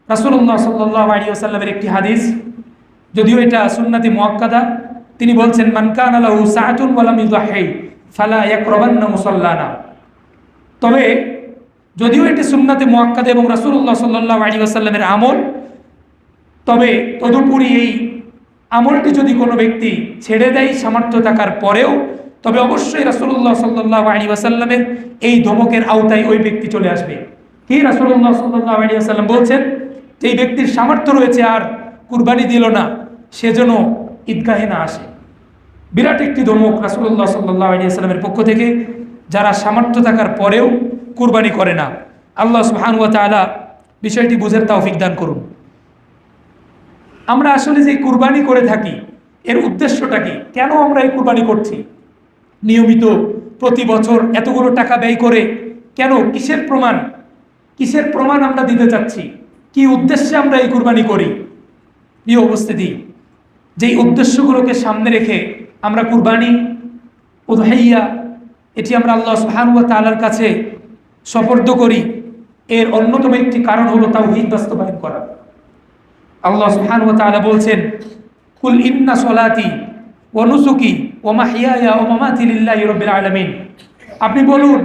রাসূলুল্লাহ সাল্লাল্লাহু আলাইহি ওয়াসাল্লামের একটি হাদিস, যদিও এটা সুন্নাতে মুআক্কাদা, তিনি বলছেন, মান কানা লাহু সাআতুন ওয়া লাম ইউযাহি ফালা ইয়াকরাবান্না মুসাল্লানা। তবে যদিও এটি সুন্নাতে মুআক্কাদা এবং রাসূলুল্লাহ সাল্লাল্লাহু আলাইহি ওয়াসাল্লামের আমল, তবে তদুপরি এই আমলটি যদি কোনো ব্যক্তি ছেড়ে দেয় সামর্থ্য থাকার পরেও, তবে অবশ্যই রাসূলুল্লাহ সাল্লাল্লাহু আলাইহি ওয়াসাল্লামের এই ধমকের আওতায় ওই ব্যক্তি চলে আসবে। কি রাসূলুল্লাহ সাল্লাল্লাহু আলাইহি ওয়াসাল্লাম বলছেন যে এই ব্যক্তির সামর্থ্য রয়েছে আর কুরবানি দিল না, সেজন্য ঈদগাহে না আসে। বিরাট একটি ধমক রাসূলুল্লাহ সাল্লাল্লাহু আলাইহি ওয়াসাল্লামের পক্ষ থেকে, যারা সামর্থ্য থাকার পরেও কুরবানি করে না। আল্লাহ সুবহানাহু ওয়া তাআলা বিষয়টি বুঝার তৌফিক দান করুন। আমরা আসলে যে কুরবানি করে থাকি এর উদ্দেশ্যটা কি? কেন আমরা এই কুরবানি করছি? নিয়মিত প্রতি বছর এতগুলো টাকা ব্যয় করে কেন? কিসের প্রমাণ আমরা দিতে চাচ্ছি? কি উদ্দেশ্যে আমরা এই কুরবানি করি? প্রিয় উপস্থিতি, যেই উদ্দেশ্যগুলোকে সামনে রেখে আমরা কুরবানি, উযহিয়া, এটি আমরা আল্লাহ সুবহানাহু ওয়া তাআলার কাছে সুপর্দ করি, এর অন্যতম একটি কারণ হলো তাওহীদ বাস্তবায়ন করা। আল্লাহ সুবহানাহু ওয়া তাআলা বলছেন, কুল ইন্না সলাতি ওয়া নুসুকি ওয়া মাহইয়ায়া ওয়া মামাতি লিল্লাহি রাব্বিল আলামিন। আপনি বলুন,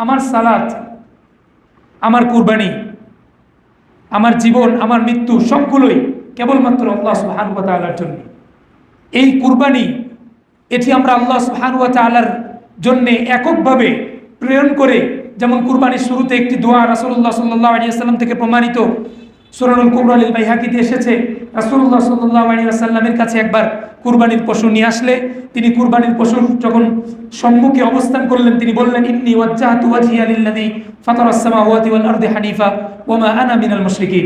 আমার সালাত, আমার কুরবানি, আমার জীবন, আমার মৃত্যু সবগুলোই কেবলমাত্র আল্লাহ সুবহানাহু ওয়া তাআলার জন্য। এই কুরবানি, এটি আমরা আল্লাহ সুবহানাহু ওয়া তাআলার জন্য এককভাবে প্রেরণ করে, যেমন কুরবানির শুরুতে একটি দোয়া রাসূলুল্লাহ সাল্লাল্লাহু আলাইহি ওয়াসাল্লাম থেকে প্রমাণিত, সুনানুল কুবরা লিল বাইহাকিতে এসেছে, রাসূলুল্লাহ সাল্লাল্লাহু আলাইহি ওয়াসাল্লামের কাছে একবার কুরবানির পশু নিয়ে আসলে তিনি কুরবানির পশুর যখন সম্মুখে অবস্থান করলেন, তিনি বললেন, ইন্নী ওয়াজ্জাহতু ওয়াজহিয়া লিল্লাযী ফাতারাস সামাওয়াতি ওয়াল আরদি হানিফা ওয়া মা আনা মিনাল মুশরিকিন।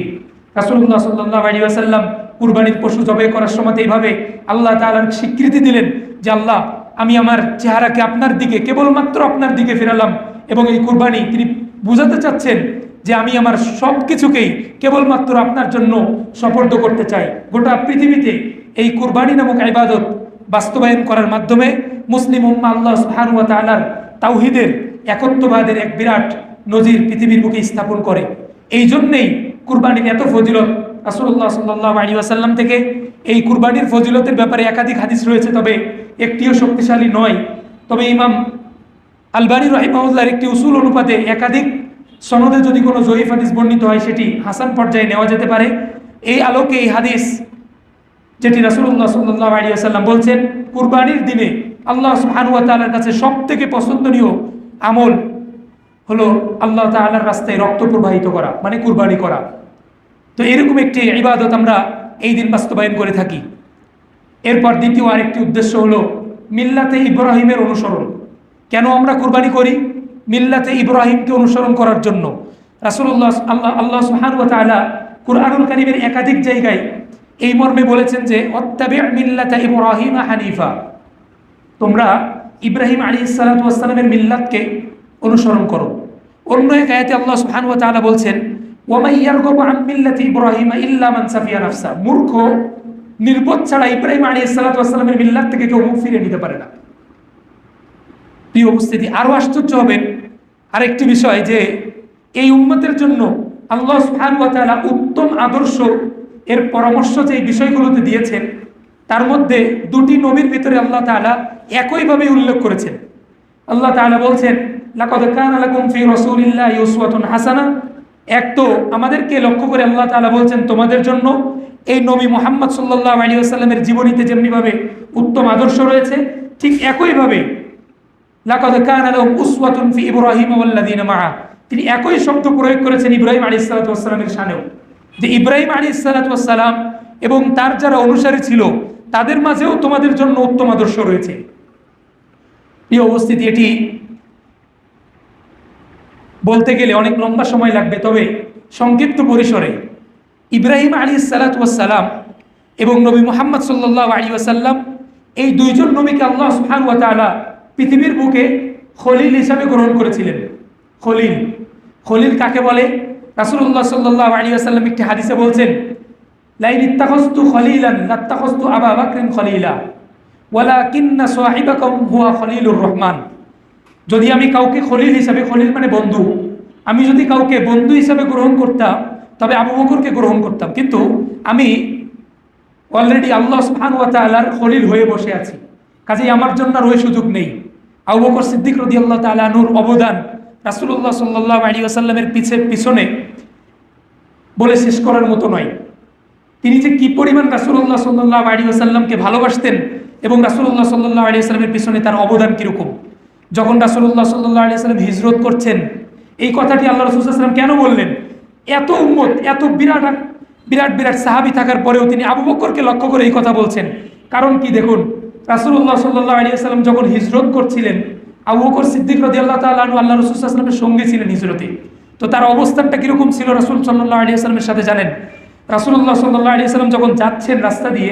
রাসূলুল্লাহ সাল্লাল্লাহু আলাইহি ওয়াসাল্লাম কুরবানির পশু জবাই করার সময় এইভাবে আল্লাহ তাআলার স্বীকৃতি দিলেন যে, আল্লাহ, আমি আমার চেহারাকে আপনার দিকে, কেবলমাত্র আপনার দিকে ফেরালাম। এবং এই কুরবানি তিনি বুঝাতে চাচ্ছেন যে আমি আমার সব কিছুকেই কেবলমাত্র আপনার জন্য সুপর্দ করতে চাই। গোটা পৃথিবীতে এই কুরবানি নামক ইবাদত বাস্তবায়ন করার মাধ্যমে মুসলিম উম্মাহ আল্লাহ সুবহানাহু ওয়া তাআলার তাওহীদের, একত্ববাদের এক বিরাট নজির পৃথিবীর বুকে স্থাপন করে। এই জন্যেই কুরবানির এত ফজিলত। রাসূলুল্লাহ সাল্লাল্লাহু আলাইহি ওয়াসাল্লাম থেকে এই কুরবানির ফজিলতের ব্যাপারে একাধিক হাদিস রয়েছে, তবে একটিও শক্তিশালী নয়। তবে ইমাম আলবানী রাহিমাহুল্লাহর একটি উসুল অনুপাতে একাধিক সনদে যদি কোনো জয়ীফ হাদিস বর্ণিত হয়, সেটি হাসান পর্যায়ে নেওয়া যেতে পারে। এই আলোকে এই হাদিস, যেটি রাসূলুল্লাহ সাল্লাল্লাহু আলাইহি ওয়াসাল্লাম বলছেন, কুরবানির দিনে আল্লাহ সুবহানাহু ওয়া তাআলার কাছে সবথেকে পছন্দনীয় আমল হলো আল্লাহ তাআলার রাস্তায় রক্ত প্রবাহিত করা, মানে কুরবানি করা। তো এরকম একটি ইবাদত আমরা এই দিন বাস্তবায়ন করে থাকি। এরপর দ্বিতীয় আরেকটি উদ্দেশ্য হলো মিল্লাতে ইব্রাহিমের অনুসরণ। কেন আমরা কুরবানি করি? মিল্লাতে ইব্রাহিমকে অনুসরণ করার জন্য। রাসূলুল্লাহ আল্লাহ সুবহানাহু ওয়া তাআলা কুরআনুল কারীমের একাধিক জায়গায় এই মর্মে বলেছেন যে, অত্তাবি' মিল্লাতা ইব্রাহিম হানিফা, তোমরা ইব্রাহিম আলাইহিস সালাতু ওয়াস সালামের মিল্লাতকে অনুসরণ করো। অন্য এক আয়াতে আল্লাহ সুবহানাহু ওয়া তাআলা বলছেন, ওয়া মান ইয়ারগবু আন মিল্লাতি ইব্রাহিম ইল্লা মান সাফিয়া নাফসা। মূর্খ, নির্বোধ ছাড়া ইব্রাহিম আলাইহিস সালাতু ওয়াস সালামের মিল্লাত থেকে কেউ মুখ ফিরিয়ে নিতে পারে না। প্রিয় উপস্থিতি, আরো আশ্চর্য হবেন আরেকটি বিষয় যে এই উম্মতের জন্য আল্লাহ সুবহানাহু ওয়া তাআলা উত্তম আদর্শ এর পরামর্শ যে বিষয়গুলোতে দিয়েছেন, তার মধ্যে দুটি নবীর ভিতরে আল্লাহ তাআলা একইভাবে উল্লেখ করেছেন। আল্লাহ তাআলা বলছেন, লাকাদ কানা লাকুম ফি রাসূলিল্লাহি উসওয়াতুন হাসানা। এক তো আমাদেরকে লক্ষ্য করে আল্লাহ তাআলা বলছেন, তোমাদের জন্য এই নবী মুহাম্মদ সাল্লাল্লাহু আলাইহি ওয়াসাল্লামের জীবনীতে যেমনিভাবে উত্তম আদর্শ রয়েছে, ঠিক একইভাবে লাকাদ কানা লাহুম উসওয়াতুন ফি ইব্রাহিম ওয়াল্লাযিনা মাআ। তিনি একই শব্দ প্রয়োগ করেছেন ইব্রাহিম আলাইহিস সালাতু ওয়াস সালামের শানেও, যে ইব্রাহিম আলাইহিস সালাতু ওয়াস সালাম এবং তার যারা অনুসারী ছিল তাদের মাঝেও তোমাদের জন্য উত্তম আদর্শ রয়েছে। এই অবস্থিতি, এটি বলতে গেলে অনেক লম্বা সময় লাগবে, তবে সংক্ষিপ্ত পরিসরে ইব্রাহিম আলাইহিস সালাতু ওয়াস সালাম এবং নবী মুহাম্মদ সাল্লাল্লাহু আলাইহি ওয়াসাল্লাম, এই দুইজন নবীকে আল্লাহ সুবহানাহু ওয়া তাআলা পৃথিবীর বুকে খলিল হিসাবে গ্রহণ করেছিলেন। খলিল কাকে বলে? রাসূলুল্লাহ সাল্লাল্লাহু আলাইহি ওয়াসাল্লাম একটি হাদিসে বলছেন, লাইন ইত্তাখাযতু খলিলান লাত্তাখাযতু আবা বকরিন খলিলা ওয়ালাকিন্না সাহিবাকুম হুয়া খলিলুর রহমান। যদি আমি কাউকে খলিল হিসাবে, খলিল মানে বন্ধু, আমি যদি কাউকে বন্ধু হিসাবে গ্রহণ করতাম তবে আবু বকরকে গ্রহণ করতাম, কিন্তু আমি অলরেডি আল্লাহ সুবহানাহু ওয়া তাআলার খলিল হয়ে বসে আছি, কাজেই আমার জন্য আর ওই সুযোগ নেই। আবু বকর সিদ্দিক রাদিয়াল্লাহু তাআলা আনহুর অবদান রাসূলুল্লাহ সাল্লাল্লাহু আলাইহি ওয়াসাল্লামের পিছনে বলে শেষ করার মতো নয়। তিনি যে কি পরিমাণ রাসূলুল্লাহ সাল্লাল্লাহু আলাইহি ওয়াসাল্লামকে ভালোবাসতেন এবং রাসূলুল্লাহ সাল্লাল্লাহু আলাইহি ওয়াসাল্লামের পিছনে তার অবদান কীরকম। যখন রাসূলুল্লাহ সাল্লাল্লাহু আলাইহি ওয়াসাল্লাম হিজরত করছেন, এই কথাটি আল্লাহ রাসূল সাল্লাল্লাহু আলাইহি ওয়াসাল্লাম কেন বললেন? এত উম্মত, এত বিরাট বিরাট বিরাট সাহাবী থাকার পরেও তিনি আবু বকরকে লক্ষ্য করে এই কথা বলছেন। কারণ কি দেখুন, রাসূলুল্লাহ সাল্লাল্লাহু আলাইহি ওয়াসাল্লাম যখন হিজরত করছিলেন, আবু বকর সিদ্দিক রাদিয়াল্লাহু তাআলা আনহু আল্লাহ রাসূল সাল্লাল্লাহু আলাইহি ওয়াসাল্লামের সঙ্গে ছিলেন হিজরতে। তো তার অবস্থানটা কীরকম ছিল রাসূল সাল্লাল্লাহু আলাইহি ওয়াসাল্লামের সাথে জানেন? রাসূলুল্লাহ সাল্লাল্লাহু আলাইহি ওয়াসাল্লাম যখন যাচ্ছেন রাস্তা দিয়ে,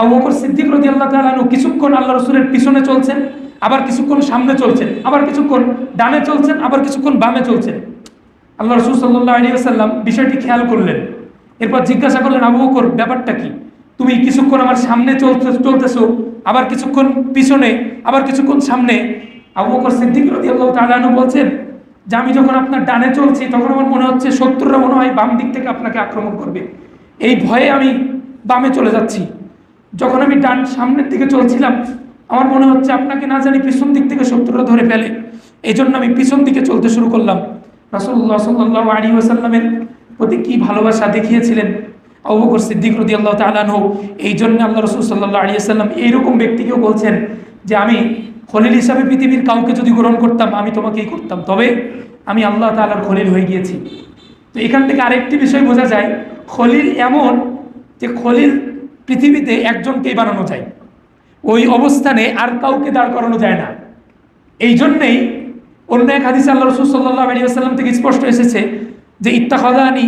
আবু বকর সিদ্দিক রাদিয়াল্লাহু তাআলা আনহু কিছুক্ষণ আল্লাহ রাসূলের পিছনে চলছেন, আবার কিছুক্ষণ সামনে চলছেন, আবার কিছুক্ষণ ডানে চলছেন, আবার কিছুক্ষণ বামে চলছেন। আল্লাহ রাসূল সাল্লাল্লাহু আলাইহি ওয়াসাল্লাম বিষয়টি খেয়াল করলেন। এরপর জিজ্ঞাসা করলেন, আবু বকর ব্যাপারটা কি? তুমি কিছুক্ষণ আমার সামনে চলতেছো, আবার কিছুক্ষণ পিছনে, আবার কিছুক্ষণ সামনে। আবু বকর সিদ্দিক রাদিয়াল্লাহু তাআলা আনহু বলছেন যে আমি যখন আপনার ডানে চলছি তখন আমার মনে হচ্ছে শত্রুরা মনে হয় বাম দিক থেকে আপনাকে আক্রমণ করবে, এই ভয়ে আমি বামে চলে যাচ্ছি। যখন আমি সামনের দিকে চলছিলাম আমার মনে হচ্ছে আপনাকে না জানি পিছন দিক থেকে শত্রুরা ধরে ফেলে, এই জন্য আমি পিছন দিকে চলতে শুরু করলাম। রাসূলুল্লাহ সাল্লাল্লাহু আলাইহি ওয়াসাল্লামের প্রতি কি ভালোবাসা দেখিয়েছিলেন আবু বকর সিদ্দিক রাদিয়াল্লাহু তাআলা আনহু। এই জন্য আল্লাহ রাসূল সাল্লাল্লাহু আলাইহি ওয়াসাল্লাম এইরকম ব্যক্তিকেও বলছেন যে আমি খলিল হিসাবে পৃথিবীর কাউকে যদি গ্রহণ করতাম আমি তোমাকেই করতাম, তবে আমি আল্লাহ তাআলার খলিল হয়ে গিয়েছি। তো এখান থেকে আরেকটি বিষয় বোঝা যায়, খলিল এমন যে খলিল পৃথিবীতে একজনকেই বানানো যায়, ওই অবস্থানে আর কাউকে দাঁড় করানো যায় না। এই জন্যেই অন্য এক হাদিসে আল্লাহ রাসূল সাল্লাল্লাহু আলাইহি ওয়াসাল্লাম থেকে স্পষ্ট এসেছে যে ইত্তাখাযানি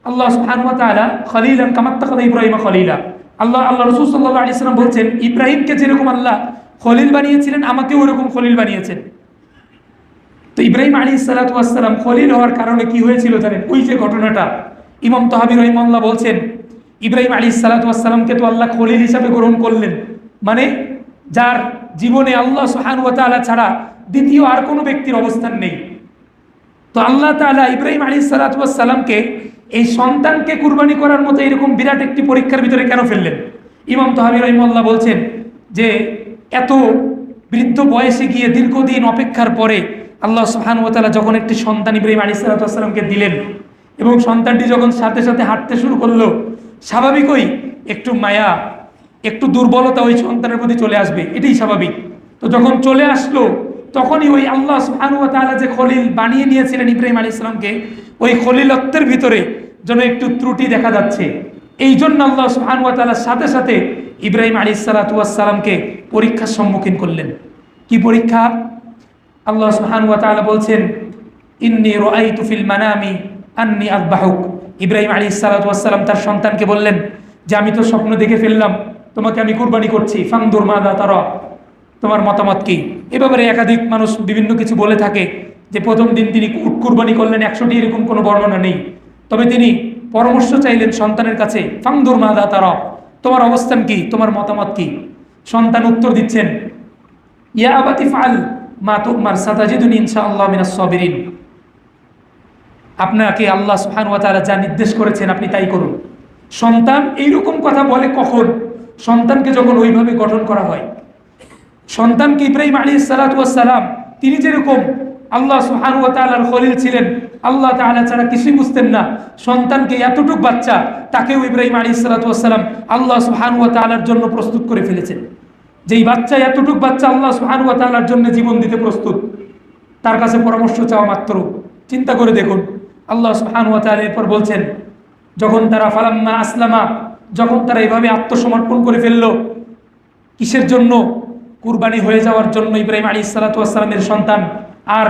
আল্লাহ সুবহানাহু ওয়া তাআলা খলিলান কামা ইত্তাখাযা ইব্রাহিম খলিলা। আল্লাহ রাসূল সাল্লাল্লাহু আলাইহি ওয়াসাল্লাম বলছেন, ইব্রাহিমকে যেরকম আল্লাহ খলিল বানিয়েছিলেন আমাকেও ওরকম খলিল বানিয়েছেন। তো ইব্রাহিম আলাইহিস সালাতু ওয়াস সালাম খলিল হওয়ার কারণে কি হয়েছিল জানেন? ওই যে ঘটনাটা ইমাম তাহাবী রাহিমাহুল্লাহ বলছেন, ইব্রাহিম আলাইহিস সালাতু ওয়াস সালামকে তো আল্লাহ খলিল হিসাবে গ্রহণ করলেন, মানে যার জীবনে আল্লাহ সুবহানাহু ওয়া তাআলা ছাড়া দ্বিতীয় আর কোনো ব্যক্তির অবস্থান নেই। তো আল্লাহ তাআলা ইব্রাহিম আলাইহিস সালাতু ওয়াস সালামকে এই সন্তানকে কুরবানি করার মতো এরকম বিরাট একটি পরীক্ষার ভিতরে কেন ফেললেন? ইমাম তাহাবী রাহিমাহুল্লাহ বলছেন যে এত বৃদ্ধ বয়সে গিয়ে দীর্ঘদিন অপেক্ষার পরে আল্লাহ সুবহানাহু ওয়া তাআলা যখন একটি সন্তান ইব্রাহিম আলাইহিস সালাতু ওয়াস সালামকে দিলেন এবং সন্তানটি যখন সাথে সাথে হাঁটতে শুরু করলো, স্বাভাবিকই একটু মায়া, একটু দুর্বলতা ওই সন্তানের প্রতি চলে আসবে, এটাই স্বাভাবিক। তো যখন চলে আসলো তখনই ওই আল্লাহ সুবহানাহু ওয়া তাআলা যে খলিল বানিয়ে নিয়েছিলেন ইব্রাহিম আলাইহিস সালামকে, ওই খলিলত্বের ভিতরে যেন একটু ত্রুটি দেখা যাচ্ছে। এই জন্য আল্লাহ সুবহানাহু ওয়া তাআলার সাথে সাথে ইব্রাহিম আলাইহিস সালাতু ওয়াস সালামকে পরীক্ষার সম্মুখীন করলেন। কি পরীক্ষা? আল্লাহ সুবহানাহু ওয়া তাআলা বলছেন, ইন্নী রাআইতু ফিল মানামি আন্নী আযবাহুক। ইব্রাহিম আলাইহিস সালাতু ওয়াস সালাম তার সন্তানকে বললেন যে আমি তো স্বপ্ন দেখে ফেললাম তোমাকে আমি কুরবানি করছি, ফানদুর মাযা তারা, তোমার মতামত কি? এ ব্যাপারে একাধিক মানুষ বিভিন্ন কিছু বলে থাকে যে প্রথম দিন তিনি উট কুরবানি করলেন 100টি, এরকম কোনো বর্ণনা নেই। তবে তিনি পরামর্শ চাইলেন সন্তানের কাছে, ফানদুর মাযা তারা, তোমার অবস্থান কি, তোমার মতামত কি? সন্তান উত্তর দিচ্ছেন, ইয়া আবাতি ফাআল মা তুমার সাতাজিদুনি ইনশাআল্লাহ মিনাস সাবিরিন। আপনাকে আল্লাহ সুবহানাহু ওয়া তাআলা যা নির্দেশ করেছেন আপনি তাই করুন। সন্তান এইরকম কথা বলে কখন? সন্তানকে যখন ওইভাবে গঠন করা হয়। সন্তানকে ইব্রাহিম আলাইহিস সালাতু ওয়াস সালাম তিনি যেরকম আল্লাহ সুবহানাহু ওয়া তাআলার খলিল ছিলেন, আল্লাহ তাআলা ছাড়া কিছুই বুঝতেন না, সন্তানকে এতটুক বাচ্চা তাকেও ইব্রাহিম আলাইহিস সালাতু ওয়াস সালাম আল্লাহ সুবহানাহু ওয়া তাআলার জন্য প্রস্তুত করে ফেলেছেন। যেই বাচ্চা এতটুক বাচ্চা আল্লাহ সুবহানাহু ওয়া তাআলার জন্য জীবন দিতে প্রস্তুত, তার কাছে পরামর্শ চাওয়া মাত্র, চিন্তা করে দেখুন। আল্লাহ সুবহানাহু ওয়া তাআলা এরপর বলছেন, যখন তারা ফালাম্মা আসলামা, যখন তারা এভাবে আত্মসমর্পণ করে ফেললো, কিসের জন্য? কুরবানি হয়ে যাওয়ার জন্য। ইব্রাহিম আলাইহিস সালাতু ওয়াস সালামের সন্তান আর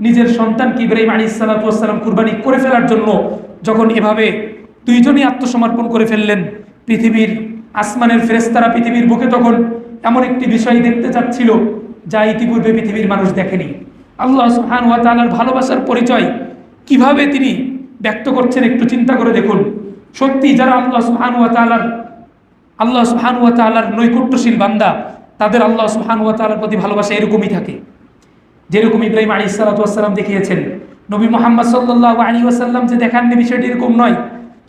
নিজের সন্তানকে ইব্রাহিম আলাইহিস সালাতু ওয়াস সালাম কুরবানি করে ফেলার জন্য যখন এভাবে দুইজনই আত্মসমর্পণ করে ফেললেন, পৃথিবীর আসমানের ফেরেশতারা পৃথিবীর বুকে তখন এমন একটি বিষয় দেখতে চাচ্ছিল যা ইতিপূর্বে পৃথিবীর মানুষ দেখেনি। আল্লাহ সুবহানাহু ওয়া তাআলার ভালোবাসার পরিচয় কিভাবে তিনি ব্যক্ত করছেন একটু চিন্তা করে দেখুন। সত্যি যারা আল্লাহ সুবহানাহু ওয়া তাআলার নৈকট্যশীল বান্দা, তাদের আল্লাহ সুবহানাহু ওয়া তাআলার প্রতি ভালোবাসা এরকমই থাকে। যেরকম ইব্রাহিম আলাইহিস সালাতু ওয়াস সালাম দেখিয়েছেন, নবী মুহাম্মদ সাল্লাল্লাহু আলাইহি ওয়াসাল্লাম যে দেখাননি বিষয়টি এরকম নয়।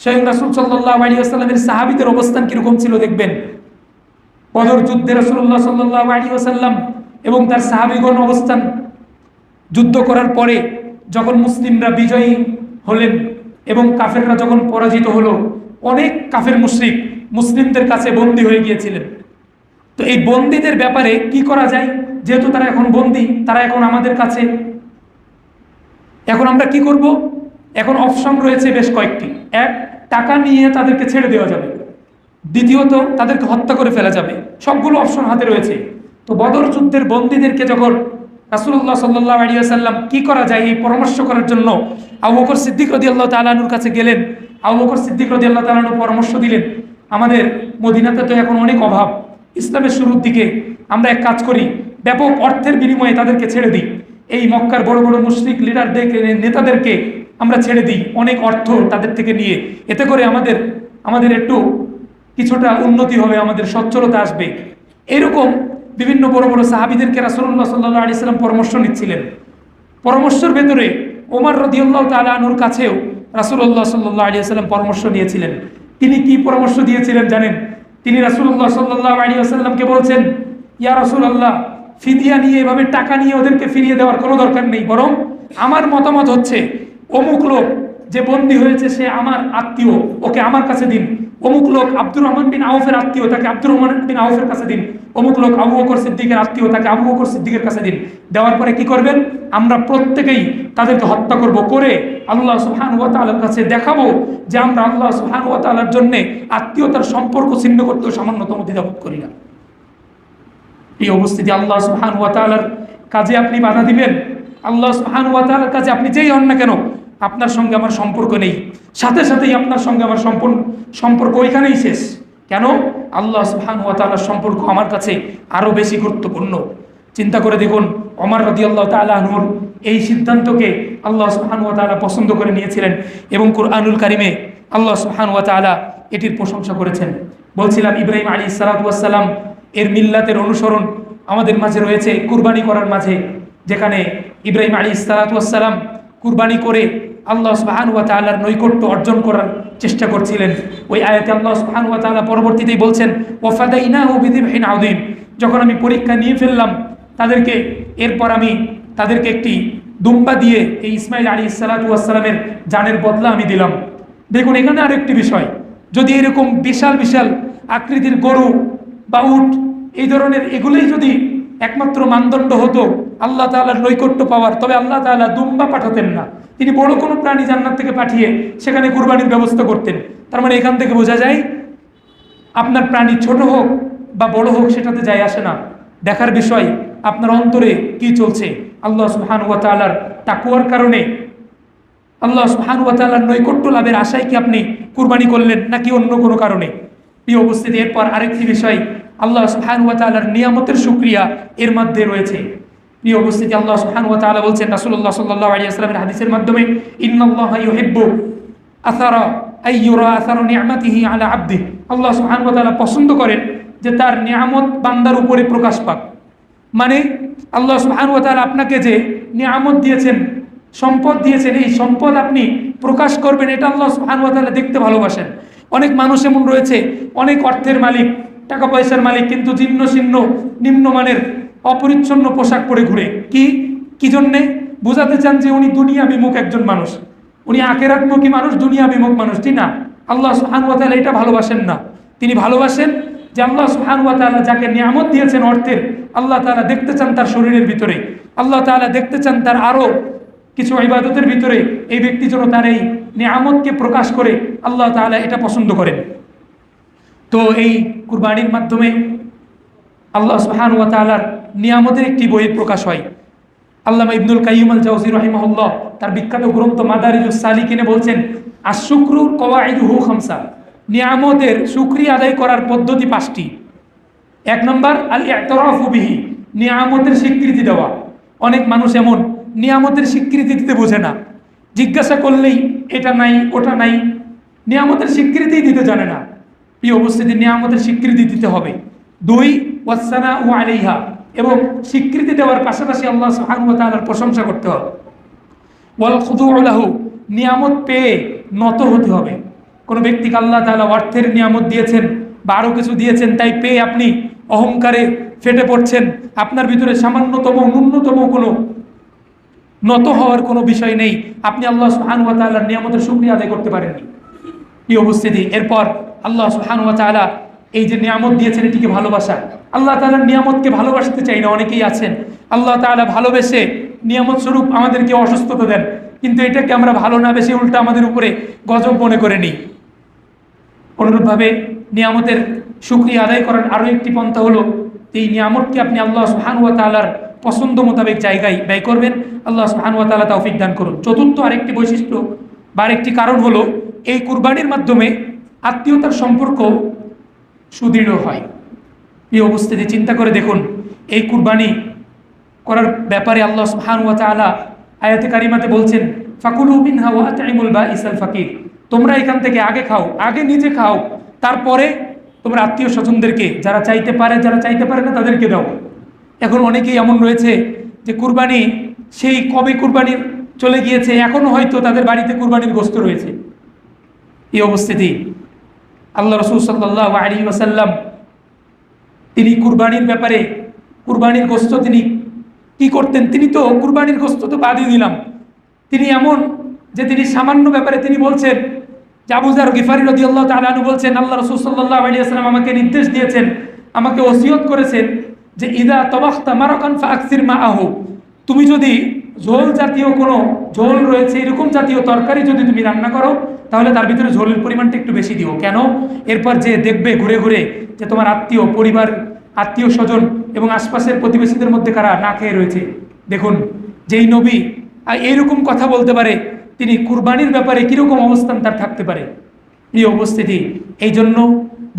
স্বয়ং রাসূল সাল্লাল্লাহু আলাইহি ওয়াসাল্লামের সাহাবীদের অবস্থান কিরকম ছিল দেখবেন। বদর যুদ্ধে রাসূলুল্লাহ সাল্লাল্লাহু আলাইহি ওয়াসাল্লাম এবং তার সাহাবীগণ অবস্থান যুদ্ধ করার পরে যখন মুসলিমরা বিজয়ী হলেন এবং কাফেররা যখন পরাজিত হলো, অনেক কাফের মুশরিক মুসলিমদের কাছে বন্দী হয়ে গিয়েছিলেন। তো এই বন্দীদের ব্যাপারে কি করা যায়, যেহেতু তারা এখন বন্দী, তারা এখন আমাদের কাছে, এখন আমরা কি করব? এখন অপশন রয়েছে বেশ কয়েকটি। এক, টাকা নিয়ে তাদেরকে ছেড়ে দেওয়া যাবে। দ্বিতীয়ত, তাদেরকে হত্যা করে ফেলা যাবে। সবগুলো অপশন হাতে রয়েছে। তো বদর যুদ্ধের বন্দীদেরকে যখন রাসূলুল্লাহ সাল্লাল্লাহু আলাইহি ওয়াসাল্লাম কি করা যায় এই পরামর্শ করার জন্য আবু বকর সিদ্দিক রাদিয়াল্লাহু তাআলা আনহুর কাছে গেলেন। আবু বকর সিদ্দিক রাদিয়াল্লাহু তাআলা আনহু পরামর্শ দিলেন, আমাদের মদিনাতে তো এখন অনেক অভাব, ইসলামের শুরুর দিকে আমরা এক কাজ করি, ব্যাপক অর্থের বিনিময়ে তাদেরকে ছেড়ে দিই। এই মক্কার বড় বড় মুশরিক লিডারদেরকে, নেতাদেরকে আমরা ছেড়ে দিই অনেক অর্থ তাদের থেকে নিয়ে। এতে করে আমাদের একটু কিছুটা উন্নতি হবে, আমাদের সচ্ছলতা আসবে। এরকম বিভিন্ন বড় বড় সাহাবীদেরকে রাসূলুল্লাহ সাল্লাল্লাহু আলাইহি ওয়াসাল্লাম পরামর্শ নিচ্ছিলেন। পরামর্শের ভেতরে ওমর রাদিয়াল্লাহু তাআলা আনহুর কাছেও রাসূলুল্লাহ সাল্লাল্লাহু আলাইহি ওয়াসাল্লাম পরামর্শ নিয়েছিলেন। তিনি কি পরামর্শ দিয়েছিলেন জানেন? তিনি রাসূলুল্লাহ সাল্লাল্লাহু আলাইহি ওয়াসাল্লামকে বলছেন, ইয়া রাসূলুল্লাহ, ফিদিয়া নিয়ে, এভাবে টাকা নিয়ে ওদেরকে ফিরিয়ে দেওয়ার কোনো দরকার নেই। বরং আমার মতামত হচ্ছে, অমুক লোক যে বন্দী হয়েছে সে আমার আত্মীয়, ওকে আমার কাছে দিন। অমুক লোক আব্দুর রহমান বিন আউফের আত্মীয়, তাকে আব্দুর রহমান বিন আউফের কাছে দিন। অমুক লোক আবু বকর সিদ্দিকের আত্মীয়, তাকে আবু বকর সিদ্দিকের কাছে দিন। দেওয়ার পরে কি করবেন? আমরা প্রত্যেকেই তাদেরকে হত্যা করব, করে আল্লাহ সুবহানাহু ওয়া তাআলার কাছে দেখাবো যে আমরা আল্লাহ সুবহানাহু ওয়া তাআলার জন্য আত্মীয়তার সম্পর্ক ছিন্ন করতেও সামান্যতম দ্বিধাবোধ করি না। এই অবস্থিতি আল্লাহ সুবহানাহু ওয়া তাআলার কাজে আপনি বাধা দিবেন, আল্লাহ সুবহানাহু ওয়া তাআলার কাজে আপনি যেই হন না কেন, আপনার সঙ্গে আমার সম্পর্ক নেই, সাথে সাথেই আপনার সঙ্গে আমার সম্পর্ক ওইখানেই শেষ। কেন? আল্লাহ সুবহানাহু ওয়া তাআলার সম্পর্ক আমার কাছে আরো বেশি গুরুত্বপূর্ণ। চিন্তা করে দেখুন, ওমর রাদিয়াল্লাহু তাআলা আনহুর এই সিদ্ধান্তকে আল্লাহ সুবহানাহু ওয়া তাআলা পছন্দ করে নিয়েছিলেন এবং কুরআনুল কারীমে আল্লাহ সুবহানাহু ওয়া তাআলা এটির প্রশংসা করেছেন। বলছিলাম ইব্রাহিম আলাইহিস সালাতু ওয়াস সালাম এর মিল্লাতের অনুসরণ আমাদের মাঝে রয়েছে কুরবানি করার মাঝে, যেখানে ইব্রাহিম আলাইহিস সালাতু ওয়াস সালাম কুরবানি করে আল্লাহ সুবহানাহু ওয়া তাআলার নৈকট্য অর্জন করার চেষ্টা করছিলেন। ওই আয়াতে আল্লাহ সুবহানাহু ওয়া তাআলা পরবর্তীতেই বলছেন, ওয়া ফাদাইনাহু বিযিবহিন আযীম, যখন আমি পরীক্ষা নিয়ে ফেললাম তাদেরকে, এরপর আমি তাদেরকে একটি দুম্বা দিয়ে এই ইসমাঈল আলাইহিস সালাতু ওয়াস সালামের জানের বদলা আমি দিলাম। দেখুন এখানে আরেকটি বিষয়, যদি এরকম বিশাল বিশাল আকৃতির গরু বা উট, এই ধরনের এগুলোই যদি একমাত্র মানদণ্ড হতো আল্লাহ তাআলার নৈকট্য পাওয়ার, তবে আল্লাহ তাআলা দুম্বা পাঠাতেন না, তিনি বড় কোনো প্রাণী জান্নাত থেকে পাঠিয়ে সেখানে কুরবানির ব্যবস্থা করতেন। তার মানে এখান থেকে বোঝা যায় আপনার প্রাণী ছোট হোক বা বড় হোক সেটাতে যায় আসে না, দেখার বিষয় আপনার অন্তরে কি চলছে। আল্লাহ সুবহানাহু ওয়া তাআলার তাকওয়ার কারণে, আল্লাহ সুবহানাহু ওয়া তাআলার নৈকট্য লাভের আশায় কি আপনি কুরবানি করলেন নাকি অন্য কোনো কারণে? প্রিয় উপস্থিতি, এরপর আরেকটি বিষয়, আল্লাহ সুবহানাহু ওয়া তাআলার নিয়ামতের শুকরিয়া এর মধ্যে রয়েছে। প্রিয় উপস্থিতি, আল্লাহ সুবহানাহু ওয়া তাআলা বলছেন রাসূলুল্লাহ সাল্লাল্লাহু আলাইহি ওয়াসাল্লামের হাদিসের মাধ্যমে, ইন্নাল্লাহা ইউহিব্বু আসারা আইয়ুরা আসারু নি'মাতিহি আলা আবদিহি, আল্লাহ সুবহানাহু ওয়া তাআলা পছন্দ করেন যে তার নিয়ামত বান্দার উপরে প্রকাশ পাক। মানে আল্লাহ সুবহানাহু ওয়া তাআলা আপনাকে যে নিয়ামত দিয়েছেন, সম্পদ দিয়েছেন, এই সম্পদ আপনি প্রকাশ করবেন, এটা আল্লাহ সুবহানাহু ওয়া তাআলা দেখতে ভালোবাসেন। অনেক মানুষ এমন রয়েছে, অনেক অর্থের মালিক, টাকা পয়সার মালিক, কিন্তু জীর্ণ শীর্ণ নিম্নমানের অপরিচ্ছন্ন পোশাক পরে ঘুরে। কি জন্যে? বোঝাতে চান যে উনি দুনিয়া বিমুখ একজন মানুষ, উনি আখিরাতমুখী মানুষ, দুনিয়া বিমুখ মানুষ, ঠিক না? আল্লাহ সুবহানাহু ওয়া তাআলা এটা ভালোবাসেন না। তিনি ভালোবাসেন যে আল্লাহ সুবহানাহু ওয়া তাআলা যাকে নিয়ামত দিয়েছেন অর্থের, আল্লাহ তাআলা দেখতে চান তার শরীরের ভিতরে, আল্লাহ তাআলা দেখতে চান তার আরো কিছু ইবাদতের ভিতরে এই ব্যক্তি যেন তার এই নিয়ামতকে প্রকাশ করে, আল্লাহ তাআলা এটা পছন্দ করেন। তো এই কুরবানির মাধ্যমে আল্লাহ সুবহানাহু ওয়া তাআলার নিয়ামতের একটি বই প্রকাশ হয়। আল্লামা ইবনুল কাইয়িম আল জাওযী রাহিমাহুল্লাহ তার বিখ্যাত গ্রন্থ মাদারিজুস সালিকিনে বলছেন, আশ-শুকরু কওয়াইদুহু খামসা, নিয়ামতের শুকরিয়া আদায় করার পদ্ধতি 5টি। 1 নম্বর আল ই'তিরাফু বিহি, নিয়ামতের স্বীকৃতি দেওয়া। অনেক মানুষ এমন নিয়ামতের স্বীকৃতি দিতে বোঝে না, জিজ্ঞাসা করলেই এটা নাই ওটা নাই, নিয়ামতের স্বীকৃতি দিতে জানে না। প্রিয় উপস্থিতি, নিয়ামতের স্বীকৃতি দিতে হবে। 2 ওয়াসসানা ও আলাইহা, এবং স্বীকৃতি দেওয়ার পাশাপাশি আল্লাহ সুবহানাহু ওয়া তাআলার প্রশংসা করতে হবে। ওয়াল খুদুউ লাহু, নিয়ামত পেয়ে নত হতে হবে। কোনো ব্যক্তিকে আল্লাহ তাআলা অর্থের নিয়ামত দিয়েছেন বা আরও কিছু দিয়েছেন, তাই পেয়ে আপনি অহংকারে ফেটে পড়ছেন, আপনার ভিতরে সামান্যতম ন্যূনতম কোনো নত হওয়ার কোনো বিষয় নেই, আপনি আল্লাহ সুবহানাহু ওয়া তাআলার নিয়ামতের শুকরিয়া আদায় করতে পারেননি। এই অবস্থিতি, এরপর আল্লাহ সুবহানাহু ওয়া তাআলা এই যে নিয়ামত দিয়েছেন এটিকে ভালোবাসা। আল্লাহ তাআলার নিয়ামতকে ভালোবাসতে চাই না অনেকেই আছেন। আল্লাহ তাআলা ভালোবেসে নিয়ামত স্বরূপ আমাদেরকে অসুস্থতা দেন, কিন্তু এটাকে আমরা ভালো না বেশি উল্টা আমাদের উপরে গজব মনে করে নিই। অনুরূপভাবে নিয়ামতের শুকরিয়া আদায় করার আরও একটি পন্থা হলো এই নিয়ামতকে আপনি আল্লাহ সুবহানাহু ওয়া তাআলার পছন্দ মোতাবেক জায়গায় ব্যয় করবেন। আল্লাহ সুবহানাহু ওয়া তাআলা তৌফিক দান করুন। চতুর্থ আরেকটি বৈশিষ্ট্য বা আরেকটি কারণ হলো এই কুরবানির মাধ্যমে আত্মীয়তার সম্পর্ক সুদৃঢ় হয়। এই অবস্থাতে চিন্তা করে দেখুন, এই কুরবানি করার ব্যাপারে আল্লাহ সুবহানাহু ওয়া তাআলা আয়াতে কারিমাতে বলছেন, ফাকুলু মিনহা ওয়া আত'ইমুল বাঈসাল ফাকির, তোমরা এখান থেকে আগে খাও, আগে নিজে খাও, তারপরে তোমরা আত্মীয় স্বজনদেরকে, যারা চাইতে পারে যারা চাইতে পারে না তাদেরকে দাও। এখন অনেকেই এমন রয়েছে যে কুরবানি সেই কবে কুরবানির চলে গিয়েছে, এখনও হয়তো তাদের বাড়িতে কুরবানির গোশত রয়েছে। এই অবস্থিতি আল্লাহ রাসূল সাল্লাল্লাহু আলাইহি ওয়াসাল্লাম তিনি কুরবানির ব্যাপারে, কুরবানির গোশত তিনি কি করতেন, তিনি তো কুরবানির গোশত তো বাদই দিলাম, তিনি এমন যে তিনি সামান্য ব্যাপারে তিনি বলছেন যে আবু যার গিফারি রাদিয়াল্লাহু তাআলা আনহু বলছেন, আল্লাহ রাসূল সাল্লাল্লাহু আলাইহি ওয়াসাল্লাম আমাকে নির্দেশ দিয়েছেন, আমাকে ওসিয়ত করেছেন যে ইদা তাবাখতা মারাকান ফাআকসির মাআহু, তুমি যদি ঝোল জাতীয় কোনো ঝোল রয়েছে এরকম জাতীয় তরকারি যদি তুমি রান্না করো, তাহলে তার ভিতরে ঝোলের পরিমাণটা একটু বেশি দিও। কেন? এরপর যে দেখবে ঘুরে ঘুরে যে তোমার আত্মীয় পরিবার, আত্মীয় স্বজন এবং আশপাশের প্রতিবেশীদের মধ্যে কারা না খেয়ে রয়েছে। দেখুন, যেই নবী এইরকম কথা বলতে পারে, তিনি কুরবানির ব্যাপারে কীরকম অবস্থান তার থাকতে পারে। এই উপস্থিতি, এই জন্য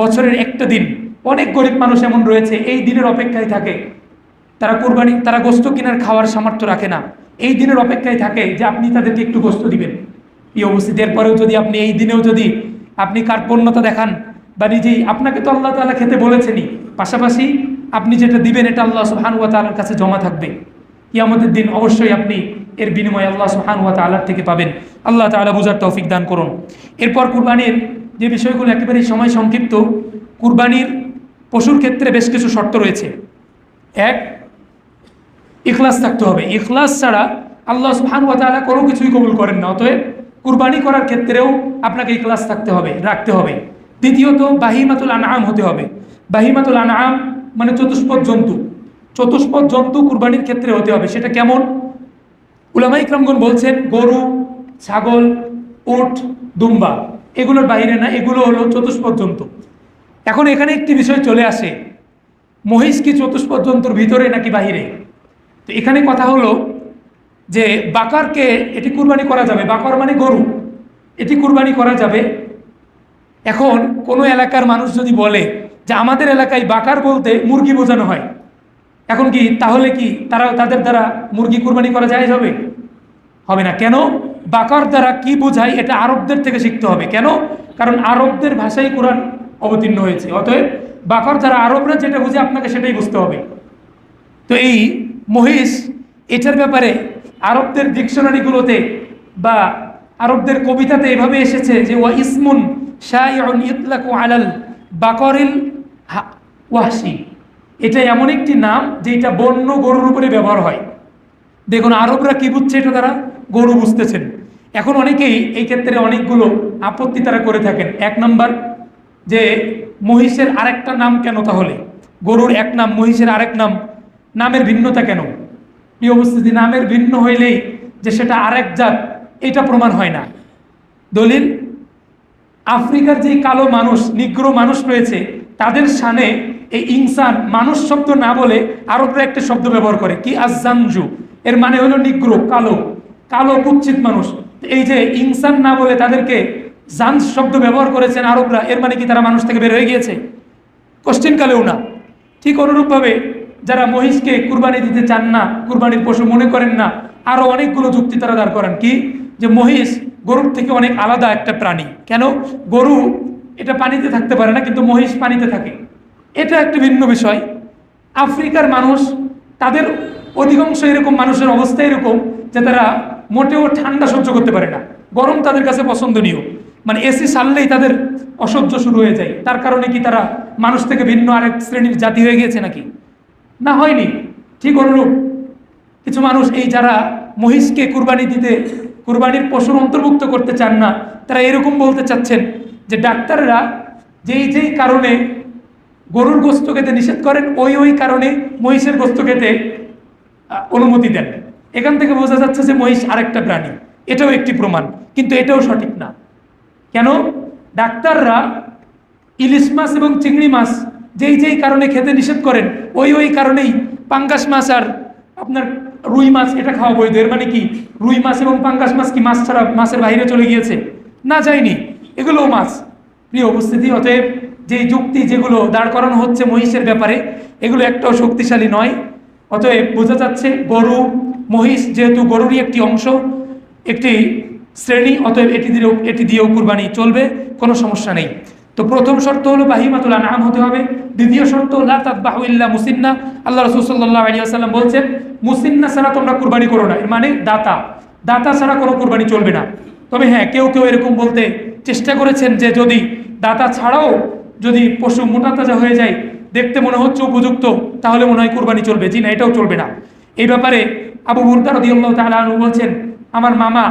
বছরের একটা দিন অনেক গরিব মানুষ এমন রয়েছে এই দিনের অপেক্ষায় থাকে, তারা কুরবানি, তারা গোশত কেনার খাওয়ার সামর্থ্য রাখে না, এই দিনের অপেক্ষায় থাকে যে আপনি তাদেরকে একটু গোশত দিবেন। এই অবস্থিতি, এরপরেও যদি আপনি এই দিনেও যদি আপনি কার্পণ্যতা দেখান বা নিজেই, আপনাকে তো আল্লাহ তাআলা খেতে বলেছেনই, পাশাপাশি আপনি যেটা দিবেন এটা আল্লাহ সুবহানাহু ওয়া তাআলার কাছে জমা থাকবে। কিয়ামতের দিন অবশ্যই আপনি এর বিনিময়ে আল্লাহ সুবহানাহু ওয়া তাআলার থেকে পাবেন। আল্লাহ তাআলা বুঝার তৌফিক দান করুন। এরপর কুরবানির যে বিষয়গুলো একেবারেই সময় সংক্ষিপ্ত, কুরবানির পশুর ক্ষেত্রে বেশ কিছু শর্ত রয়েছে। এক, ইখলাস থাকতে হবে। ইখলাস ছাড়া আল্লাহ সুবহানাহু ওয়া তাআলা কোনো কিছুই কবুল করেন না। অতএব কুরবানি করার ক্ষেত্রেও আপনাকে ইখলাস থাকতে হবে, রাখতে হবে। দ্বিতীয়ত, বাহিমাতুল আনআম হতে হবে। বাহিমাতুল আনআম মানে চতুষ্পদ জন্তু। চতুষ্পদ জন্তু কুরবানির ক্ষেত্রে হতে হবে। সেটা কেমন? উলামা ইকরামগণ বলছেন, গরু, ছাগল, উট, দুম্বা, এগুলোর বাইরে না, এগুলো হলো চতুষ্পদ জন্তু। এখন এখানে একটি বিষয় চলে আসে, মহিষ কি চতুষ্পদ জন্তুর ভিতরে নাকি বাহিরে? তো এখানে কথা হলো যে বাকারকে এটি কুরবানি করা যাবে, বাকর মানে গরু, এটি কুরবানি করা যাবে। এখন কোনো এলাকার মানুষ যদি বলে যে আমাদের এলাকায় বাকার বলতে মুরগি বোঝানো হয়, এখন কি তাহলে কি তাদের দ্বারা মুরগি কুরবানি করা যায়? হবে না। কেন? বাকার দ্বারা কি বোঝায় এটা আরবদের থেকে শিখতে হবে। কেন? কারণ আরবদের ভাষায় কোরআন অবতীর্ণ হয়েছে। অতএব বাকার দ্বারা আরবরা যেটা বুঝে আপনাকে সেটাই বুঝতে হবে। তো এই মহিষ, এটার ব্যাপারে আরবদের ডিকশনারিগুলোতে বা আরবদের কবিতাতে এভাবে এসেছে যে ওয়া ইসমুন শাইউন ইতলাকু আলাল বাকরিল ওয়াহশি, এটা এমন একটি নাম যেটা বন্য গরুর উপরে ব্যবহার হয়। দেখুন আরবরা কি বুঝছে, এটা তারা গরু বুঝতেছেন। এখন অনেকেই এই ক্ষেত্রে অনেকগুলো আপত্তি তারা করে থাকেন। এক নম্বর, যে মহিষের আরেকটা নাম কেন? তাহলে গরুর এক নাম, মহিষের আরেক নাম, নামের ভিন্নতা কেন? এই অবস্থিতি, নামের ভিন্ন হইলেই যে সেটা আরেক জাত, এটা প্রমাণ হয় না। দলিল, আফ্রিকার যে কালো মানুষ, নিগ্রো মানুষ রয়েছে, তাদের শানে এই ইনসান মানুষ শব্দ না বলে আরবরা একটা শব্দ ব্যবহার করে, কি? আজানজু, এর মানে হলো নিগ্রো, কালো, কালো কুচ্ছিত মানুষ। এই যে ইনসান না বলে তাদেরকে জান শব্দ ব্যবহার করেছেন আরবরা, এর মানে কি তারা মানুষ থেকে বের হয়ে গিয়েছে? কোশ্চিন কালেও না। ঠিক অনুরূপভাবে যারা মহিষকে কুরবানি দিতে চান না, কুরবানির পশু মনে করেন না, আরও অনেকগুলো যুক্তি তারা দাঁড় করেন। কি? যে মহিষ গরুর থেকে অনেক আলাদা একটা প্রাণী। কেন? গরু এটা পানিতে থাকতে পারে না, কিন্তু মহিষ পানিতে থাকে, এটা একটা ভিন্ন বিষয়। আফ্রিকার মানুষ, তাদের অধিকাংশ এরকম মানুষের অবস্থা এরকম যে তারা মোটেও ঠান্ডা সহ্য করতে পারে না, গরম তাদের কাছে পছন্দনীয়। মানে এসি ছাড়লেই তাদের অসহ্য শুরু হয়ে যায়। তার কারণে কি তারা মানুষ থেকে ভিন্ন আরেক শ্রেণীর জাতি হয়ে গিয়েছে নাকি? না, হয়নি। ঠিক অনুরূপ কিছু মানুষ এই যারা মহিষকে কুরবানি দিতে, কুরবানির পশুর অন্তর্ভুক্ত করতে চান না, তারা এরকম বলতে চাচ্ছেন যে ডাক্তাররা যেই কারণে গরুর গোস্ত খেতে নিষেধ করেন, ওই কারণে মহিষের গোস্ত খেতে অনুমতি দেন। এখান থেকে বোঝা যাচ্ছে যে মহিষ আরেকটা প্রাণী, এটাও একটি প্রমাণ, কিন্তু এটাও সঠিক না। কেন? ডাক্তাররা ইলিশ মাছ এবং চিংড়ি মাছ যেই কারণে খেতে নিষেধ করেন, ওই কারণেই পাঙ্গাস মাছ আর আপনার রুই মাছ এটা খাওয়া বৈধ। এর মানে কি রুই মাছ এবং পাঙ্গাস মাছ কি মাছ ছাড়া মাছের বাইরে চলে গিয়েছে? না, যায়নি, এগুলোও মাছ। প্রিয় উপস্থিতি, অতএব যেই যুক্তি যেগুলো দাঁড় করানো হচ্ছে মহিষের ব্যাপারে, এগুলো একটাও শক্তিশালী নয়। অতএব বোঝা যাচ্ছে গরু, মহিষ যেহেতু গরুরই একটি অংশ, একটি শ্রেণী, অতএব এটি দিয়েও কুরবানি চলবে, কোনো সমস্যা নেই। তো প্রথম শর্ত হলো বাহিমাতুল আনআম হতে হবে। দ্বিতীয় শর্ত লা তাযবাহু ইল্লা মুসিন্না। আল্লাহ রাসূল সাল্লাল্লাহু আলাইহি ওয়াসাল্লাম বলছেন মুসিন্না ছাড়া তোমরা কুরবানি করো না, মানে দাতা ছাড়া কোনো কুরবানি চলবে না। তবে হ্যাঁ, কেউ এরকম বলতে চেষ্টা করেছেন যে যদি দাতা ছাড়াও যদি পশু মোটা তাজা হয়ে যায়, দেখতে মনে হচ্ছে উপযুক্ত, তাহলে মনে হয় কুরবানি চলবে। জি না, এটাও চলবে না। এই ব্যাপারে আবু বুরদা রাদিয়াল্লাহু তাআলা আনহু বলছেন, আমার মামা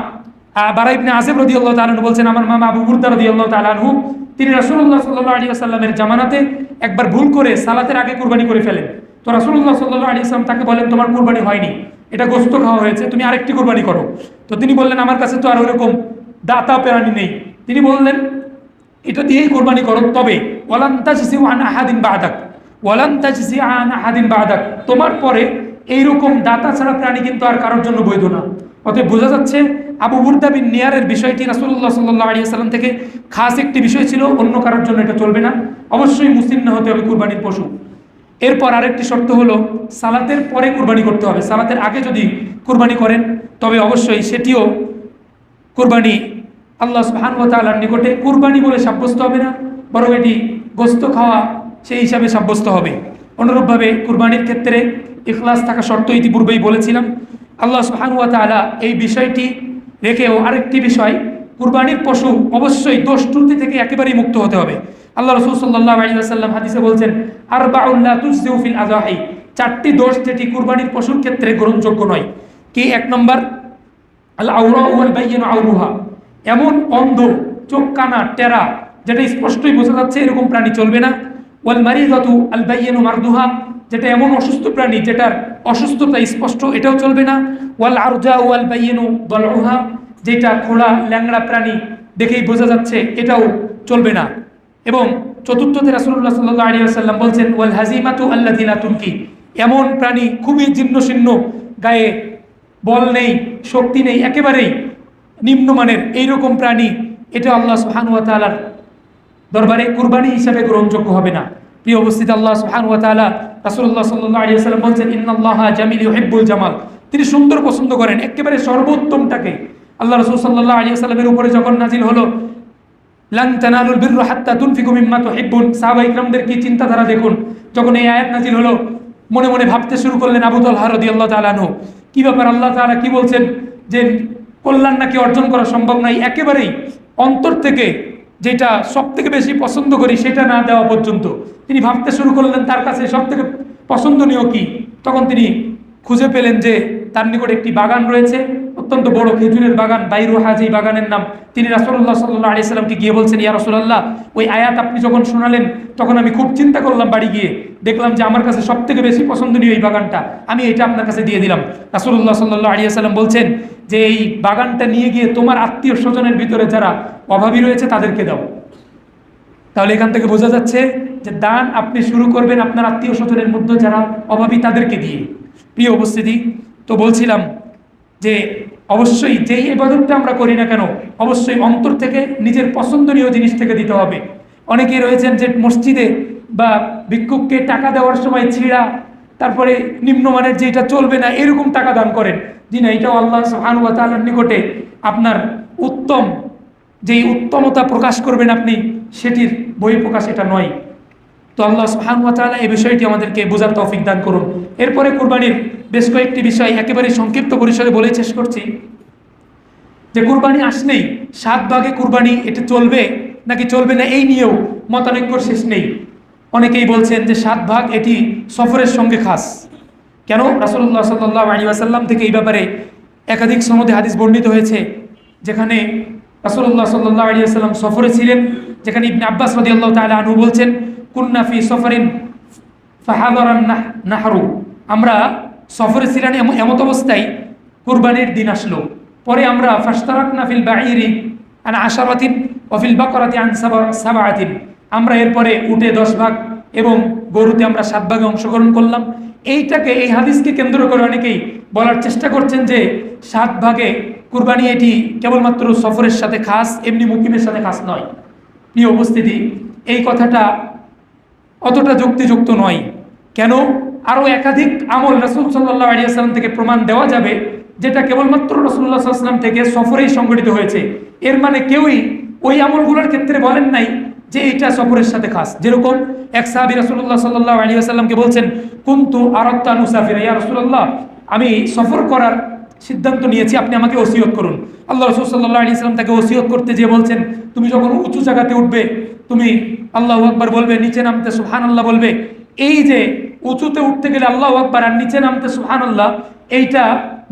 বারা ইবনে আযিব রাদিয়াল্লাহু তাআলা আনহু বলছেন, আমার মামা আবু বুরদা রাদিয়াল্লাহু তাআলা আনহু তিনি রাসূলুল্লাহ সাল্লাল্লাহু আলাইহি ওয়াসাল্লামের জামানাতে একবার ভুল করে সালাতের আগে কুরবানি করে ফেলেন। তো রাসূলুল্লাহ সাল্লাল্লাহু আলাইহি ওয়াসাল্লাম তাকে বলেন, তোমার কুরবানি হয়নি, এটা গোশত খাওয়া হয়েছে, তুমি আরেকটি কুরবানি করো। তো তিনি বললেন, আমার কাছে তো আর ওরকম দাতা প্রাণী নেই। তিনি বললেন, এটা দিয়েই কোরবানি করো, তবে ওয়ালান তাজজি আন আহাদিন বাদাক, ওয়ালান তাজজি আন আহাদিন বাদাক, তোমার পরে এইরকম দাতা ছাড়া প্রাণী কিন্তু আর কারোর জন্য বৈধ না। অতএব বোঝা যাচ্ছে আবু বুরদা বিন নিয়ারের বিষয়টি রাসূলুল্লাহ সাল্লাল্লাহু আলাইহি ওয়াসাল্লাম থেকে খাস একটি বিষয় ছিল, অন্য কারোর জন্য এটা চলবে না। অবশ্যই মুসলিম হতে হবে কুরবানির পশু। এরপর আরেকটি শর্ত হলো সালাতের পরে কুরবানি করতে হবে। সালাতের আগে যদি কুরবানি করেন তবে অবশ্যই সেটিও কুরবানি আল্লাহ সুবহানাহু ওয়া তাআলার নিকটে কুরবানি বলে সাব্যস্ত হবে না, বরং এটি গোশত খাওয়া সেই হিসাবে সাব্যস্ত হবে। অনুরূপভাবে কুরবানির ক্ষেত্রে ইখলাস থাকা শর্ত ইতিপূর্বেই বলেছিলাম। আল্লাহ সুবহানাহু ওয়া তাআলা এই বিষয়টি রেখেও আরেকটি বিষয়, কুরবানির পশু অবশ্যই দোষ ত্রুটি থেকে একেবারেই মুক্ত হতে হবে। আল্লাহ রাসূল সাল্লাল্লাহু আলাইহি ওয়াসাল্লাম হাদিসে বলছেন, আরবাউন লা তুজজিউ ফিল আযাহি, চারটি দোষ যেটি কুরবানির পশুর ক্ষেত্রে গ্রহণযোগ্য নয়। কি? এক নম্বর, আল আওরা ওয়াল বাইয়িনু আওরুহা, এমন অন্ধ, চোখ কানা টেরা, যেটা স্পষ্টই বোঝা যাচ্ছে এরকম প্রাণী চলবে না। ওয়াল মারিদাতু আল বাইয়িনু মারদুহা, যেটা এমন অসুস্থ প্রাণী যেটার অসুস্থতা স্পষ্ট, এটাও চলবে না। ওয়াল আরজা ওয়াল বাইয়িনু দলউহা, যেটা খোড়া ল্যাংড়া প্রাণী দেখেই বোঝা যাচ্ছে, এটাও চলবে না। এবং চতুর্থতে রাসূলুল্লাহ সাল্লাল্লাহু আলাইহি ওয়াসাল্লাম বলছেন, ওয়াল হাজিমাতু আল্লাতী লা তুনকি, এমন প্রাণী খুবই জীর্ণশীর্ণ, গায়ে বল নেই, শক্তি নেই, একেবারেই নিম্নমানের এইরকম প্রাণী, এটা আল্লাহ সুবহানাহু ওয়া তাআলার দরবারে কুরবানি হিসাবে গ্রহণযোগ্য হবে না। প্রিয় উপস্থিতি, আল্লাহ সুবহানাহু ওয়া তাআলা, রাসূলুল্লাহ সাল্লাল্লাহু আলাইহি ওয়াসাল্লাম বলছেন, ইন্নাল্লাহা জামিল ইউহিব্বুল জামাল, তিনি সুন্দর পছন্দ করেন, একেবারে সর্বোত্তমটাকে। আল্লাহ রাসূল সাল্লাল্লাহু আলাইহি ওয়াসাল্লামের উপরে যখন নাজিল হলো, লান তানালুল বিররা হাত্তা তুনফিকু মিম্মা তুহিব্বুন, সাহাবায়ে কিরামদের কি চিন্তাধারা দেখুন। যখন এই আয়াত নাজিল হলো, মনে মনে ভাবতে শুরু করলেন আবু তালহা রাদিয়াল্লাহু তাআলা আনহু, কি ব্যাপার, আল্লাহ তাআলা কি বলছেন যে কল্যাণ নাকি অর্জন করা সম্ভব নয়, একেবারেই অন্তর থেকে যেটা সব থেকে বেশি পছন্দ করি সেটা না দেওয়া পর্যন্ত তিনি ভাবতে শুরু করলেন তার কাছে সব থেকে পছন্দনীয় কি। তখন তিনি খুঁজে পেলেন যে তার নিকট একটি বাগান রয়েছে, অত্যন্ত বড় খেজুরের বাগান, বাইরুহা, যেই বাগানের নাম। তিনি রাসূলুল্লাহ সাল্লাল্লাহু আলাইহি সাল্লামকে গিয়ে বলছেন, ইয়া রাসূলুল্লাহ, ওই আয়াত আপনি যখন শোনালেন তখন আমি খুব চিন্তা করলাম, বাড়ি গিয়ে দেখলাম যে আমার কাছে সব থেকে বেশি পছন্দনীয় এই বাগানটা, আমি এটা আপনার কাছে দিয়ে দিলাম। রাসূলুল্লাহ সাল্লাল্লাহু আলাইহি সাল্লাম বলছেন যে এই বাগানটা নিয়ে গিয়ে তোমার আত্মীয় স্বজনের ভিতরে যারা অভাবী রয়েছে তাদেরকে দাও। তাহলে এখান থেকে বোঝা যাচ্ছে যে দান আপনি শুরু করবেন আপনার আত্মীয় স্বজনের মধ্যে যারা অভাবী তাদেরকে দিয়ে। প্রিয় উপস্থিতি, তো বলছিলাম যে অবশ্যই যেই ইবাদতটা আমরা করি না কেন, অবশ্যই অন্তর থেকে নিজের পছন্দনীয় জিনিস থেকে দিতে হবে। অনেকেই রয়েছেন যে মসজিদে বা ভিক্ষুককে টাকা দেওয়ার সময় ছিঁড়া, তারপরে নিম্নমানের যেটা চলবে না এরকম টাকা দান করেন। জি না, এটাও আল্লাহ সুবহানাহু ওয়া তাআলার নিকটে আপনার উত্তম, যেই উত্তমতা প্রকাশ করবেন আপনি সেটির বহিঃপ্রকাশ এটা নয়। তো আল্লাহ সুবহানাহু ওয়া তাআলা এই বিষয়টি আমাদেরকে বোঝার তৌফিক দান করুন। এরপরে কুরবানির বেশ কয়েকটি বিষয় একেবারে সংক্ষিপ্ত পরিসরে বলে শেষ করছি, যে কুরবানি আসলেই 7 ভাগে কুরবানি এটা চলবে নাকি চলবে না, এই নিয়েও মতানৈক্যর শেষ নেই। অনেকেই বলছেন যে 7 ভাগ এটি সফরের সঙ্গে খাস। কেন? রাসূলুল্লাহ সাল্লাল্লাহু আলাইহি ওয়াসাল্লাম থেকে এই ব্যাপারে একাধিক সনদে হাদিস বর্ণিত হয়েছে, যেখানে রাসূলুল্লাহ সাল্লাল্লাহু আলাইহি ওয়াসাল্লাম সফরে ছিলেন, যেখানে ইবনে আব্বাস রাদিয়াল্লাহু তাআলা আনহু বলছেন, কুন্না ফি সফরিন ফাহাদারান নাহরু, আমরা সফরে ছিলেন, এমত অবস্থায় কুরবানির দিন আসলো। পরে আমরা ফাশতারাকনা ফিল বাঈরি আন আশারাতিন ওয়া ফিল বাকরাতি আন সাবআতিন, আমরা এরপরে উটে 10 ভাগ এবং গরুতে আমরা 7 ভাগে অংশগ্রহণ করলাম। এইটাকে, এই হাদিসকে কেন্দ্র করে অনেকেই বলার চেষ্টা করছেন যে 7 ভাগে কুরবানি এটি কেবলমাত্র সফরের সাথে খাস, এমনি মুকিমের সাথে খাস নয়। প্রিয় উপস্থিতি, এই কথাটা অতটা যুক্তিযুক্ত নয়। কেন? আরও একাধিক আমল রাসূল সাল্লাল্লাহু আলাইহি ওয়াসাল্লাম থেকে প্রমাণ দেওয়া যাবে, যেটা কেবলমাত্র রাসূলুল্লাহ সাল্লাল্লাহু আলাইহি ওয়াসাল্লাম থেকে সফরেই সংঘটিত হয়েছে। এর মানে কেউই ওই আমলগুলোর ক্ষেত্রে বলেন নাই যে এটা সফরের সাথে খাস। যেরকম এক সাহাবী রাসূলুল্লাহ সাল্লাল্লাহু আলাইহি ওয়াসাল্লামকে বলছেন, কুনতু আরাদতু আন উসাফিরা, ইয়া রাসূলুল্লাহ, আমি সফর করার সিদ্ধান্ত নিয়েছি, আপনি আমাকে ওসিয়ত করুন। আল্লাহ রাসূল সাল্লাল্লাহু আলাইহি ওয়াসাল্লাম তাকে ওসিয়ত করতে যেয়ে বলছেন, তুমি যখন উঁচু জায়গাতে উঠবে তুমি আল্লাহু আকবার বলবে, নিচে নামতে সুবহানাল্লাহ বলবে। এই যে উঁচুতে উঠতে গেলে আল্লাহু আকবার আর নিচে নামতে সুবহানাল্লাহ, এইটা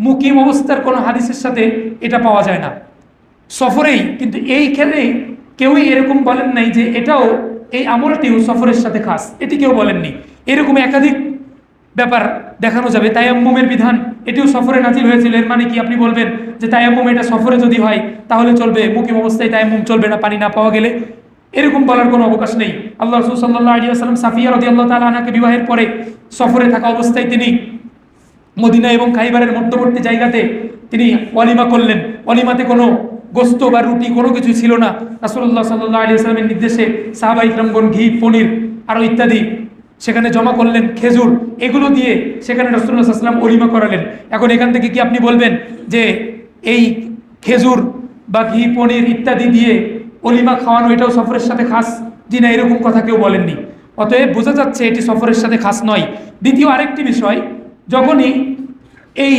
মুকিম অবস্থার কোনো হাদিসের সাথে এটা পাওয়া যায় না, সফরেই। কিন্তু এইখানে কেউই এরকম বলেন নাই যে এটাও, এই আমলটিও সফরের সাথে খাস, এটি কেউ বলেননি। এরকম একাধিক ব্যাপার দেখানো যাবে। তায়াম্মুমের বিধান এটিও সফরে নাজিল হয়েছিল। এর মানে কি আপনি বলবেন যে তায়াম্মুম এটা সফরে যদি হয় তাহলে চলবে, মুকিম অবস্থায় তায়াম্মুম চলবে না পানি না পাওয়া গেলে? এরকম বলার কোনো অবকাশ নেই। আল্লাহ রাসূল সাল্লাল্লাহু আলাইহি ওয়াসাল্লাম সাফিয়া রাদিয়াল্লাহু তাআলা আনহাকে বিবাহের পরে সফরে থাকা অবস্থায় তিনি মদিনা এবং খাইবারের মধ্যবর্তী জায়গাতে তিনি ওয়ালিমা করলেন। ওয়ালিমাতে কোনো গোস্ত বা রুটি কোনো কিছু ছিল না। রাসূলুল্লাহ সাল্লাল্লাহু আলাইহি ওয়াসাল্লামের নির্দেশে সাহাবা ইকরামগণ ঘি, পনির আরও ইত্যাদি সেখানে জমা করলেন, খেজুর, এগুলো দিয়ে সেখানে রাসূলুল্লাহ সাল্লাল্লাহু আলাইহি ওয়াসাল্লাম ওলিমা করালেন। এখন এখান থেকে কি আপনি বলবেন যে এই খেজুর বা ঘি, পনির ইত্যাদি দিয়ে ওলিমা খাওয়ানো এটাও সফরের সাথে খাস? জি না, এরকম কথা কেউ বলেননি। অতএব বোঝা যাচ্ছে এটি সফরের সাথে খাস নয়। দ্বিতীয় আরেকটি বিষয়, যখনই এই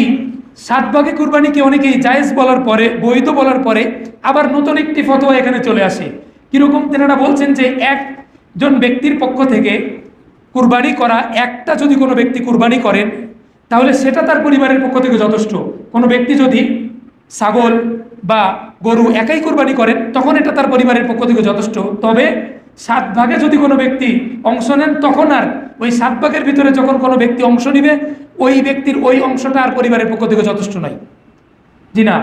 7 ভাগে কুরবানিকে অনেকেই জায়েজ বলার পরে, বৈধ বলার পরে আবার নতুন একটি ফতোয়া এখানে চলে আসে। কীরকম? তেনারা বলছেন যে একজন ব্যক্তির পক্ষ থেকে কুরবানি করা, একটা যদি কোনো ব্যক্তি কুরবানি করেন তাহলে সেটা তার পরিবারের পক্ষ থেকে যথেষ্ট। কোনো ব্যক্তি যদি ছাগল বা গরু একাই কুরবানি করেন তখন এটা তার পরিবারের পক্ষ থেকে যথেষ্ট। তবে 7 ভাগে যদি কোনো ব্যক্তি অংশ নেন তখন আর ওই 7 ভাগের ভিতরে যখন কোনো ব্যক্তি অংশ নিবে ওই ব্যক্তির ওই অংশটা আর পরিবারের পক্ষ থেকে যথেষ্ট নয়। জি না,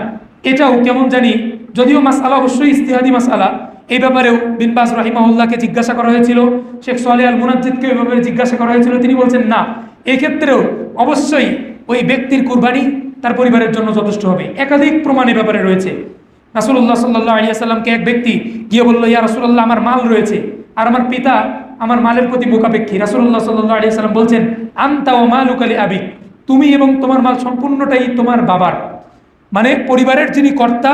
এটাও কেমন জানি, যদিও মাসআলা অবশ্যই ইজতিহাদি মাসআলা, এই ব্যাপারেও বিন বাজ রাহিমাহুল্লাহকে জিজ্ঞাসা করা হয়েছিল, শেখ সালেহ আল মুনাজ্জিদকে এই ব্যাপারে জিজ্ঞাসা করা হয়েছিল। তিনি বলছেন না, এক্ষেত্রেও অবশ্যই ওই ব্যক্তির কুরবানি তার পরিবারের জন্য যথেষ্ট হবে। একাধিক প্রমাণের ব্যাপারে রয়েছে। রাসূলুল্লাহ সাল্লাল্লাহু আলাইহি ওয়াসাল্লামকে এক ব্যক্তি গিয়ে বলল, ইয়া রাসূলুল্লাহ, আমার মাল রয়েছে আর আমার পিতা আমার মালের প্রতি মুখাপেক্ষী। রাসূলুল্লাহ সাল্লাল্লাহু আলাইহি ওয়াসাল্লাম বলছেন, আনতা ওয়া মালুকা লিআবিক, তুমি এবং তোমার মাল সম্পূর্ণটাই তোমার বাবার, মানে পরিবারের যিনি কর্তা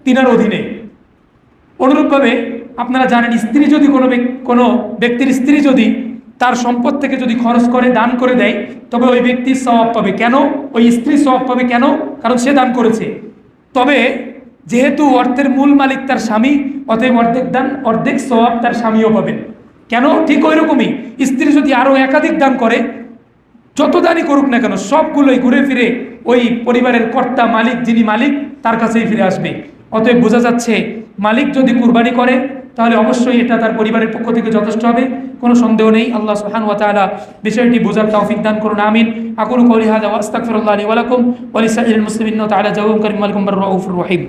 তিনার অধীনে। অনুরূপভাবে আপনারা জানেন, স্ত্রী যদি কোনো ব্যক্তির স্ত্রী যদি তার সম্পদ থেকে যদি খরচ করে, দান করে দেয়, তবে ওই ব্যক্তি সওয়াব পাবে। কেন? ওই স্ত্রী সওয়াব পাবে। কেন? কারণ সে দান করেছে। তবে যেহেতু অর্থের মূল মালিক তার স্বামী, অতএব অর্ধেক দান অর্ধেক সওয়াব তার স্বামীও পাবেন। কেন? ঠিক ওই রকমই স্ত্রী যদি আরও একাধিক দান করে, যত দানই করুক না কেন, সবগুলোই ঘুরে ফিরে ওই পরিবারের কর্তা, মালিক, যিনি মালিক তার কাছেই ফিরে আসবে। অতএব বোঝা যাচ্ছে মালিক যদি কুরবানি করে তাহলে অবশ্যই এটা তার পরিবারের পক্ষ থেকে যথেষ্ট হবে, কোনো সন্দেহ নেই। আল্লাহ সুবহানাহু ওয়া তাআলা বিষয়টি বোঝার তৌফিক দান করুন, আমিন। আকুলু কওলি হাযা ওয়া আস্তাগফিরুল্লাহ লি ওয়া লাকুম ওয়া লিসাইরিল মুসলিমিন তাআলা জাওয়াবুন কারীম ওয়া লাকুম বির রাউফুর রহিম।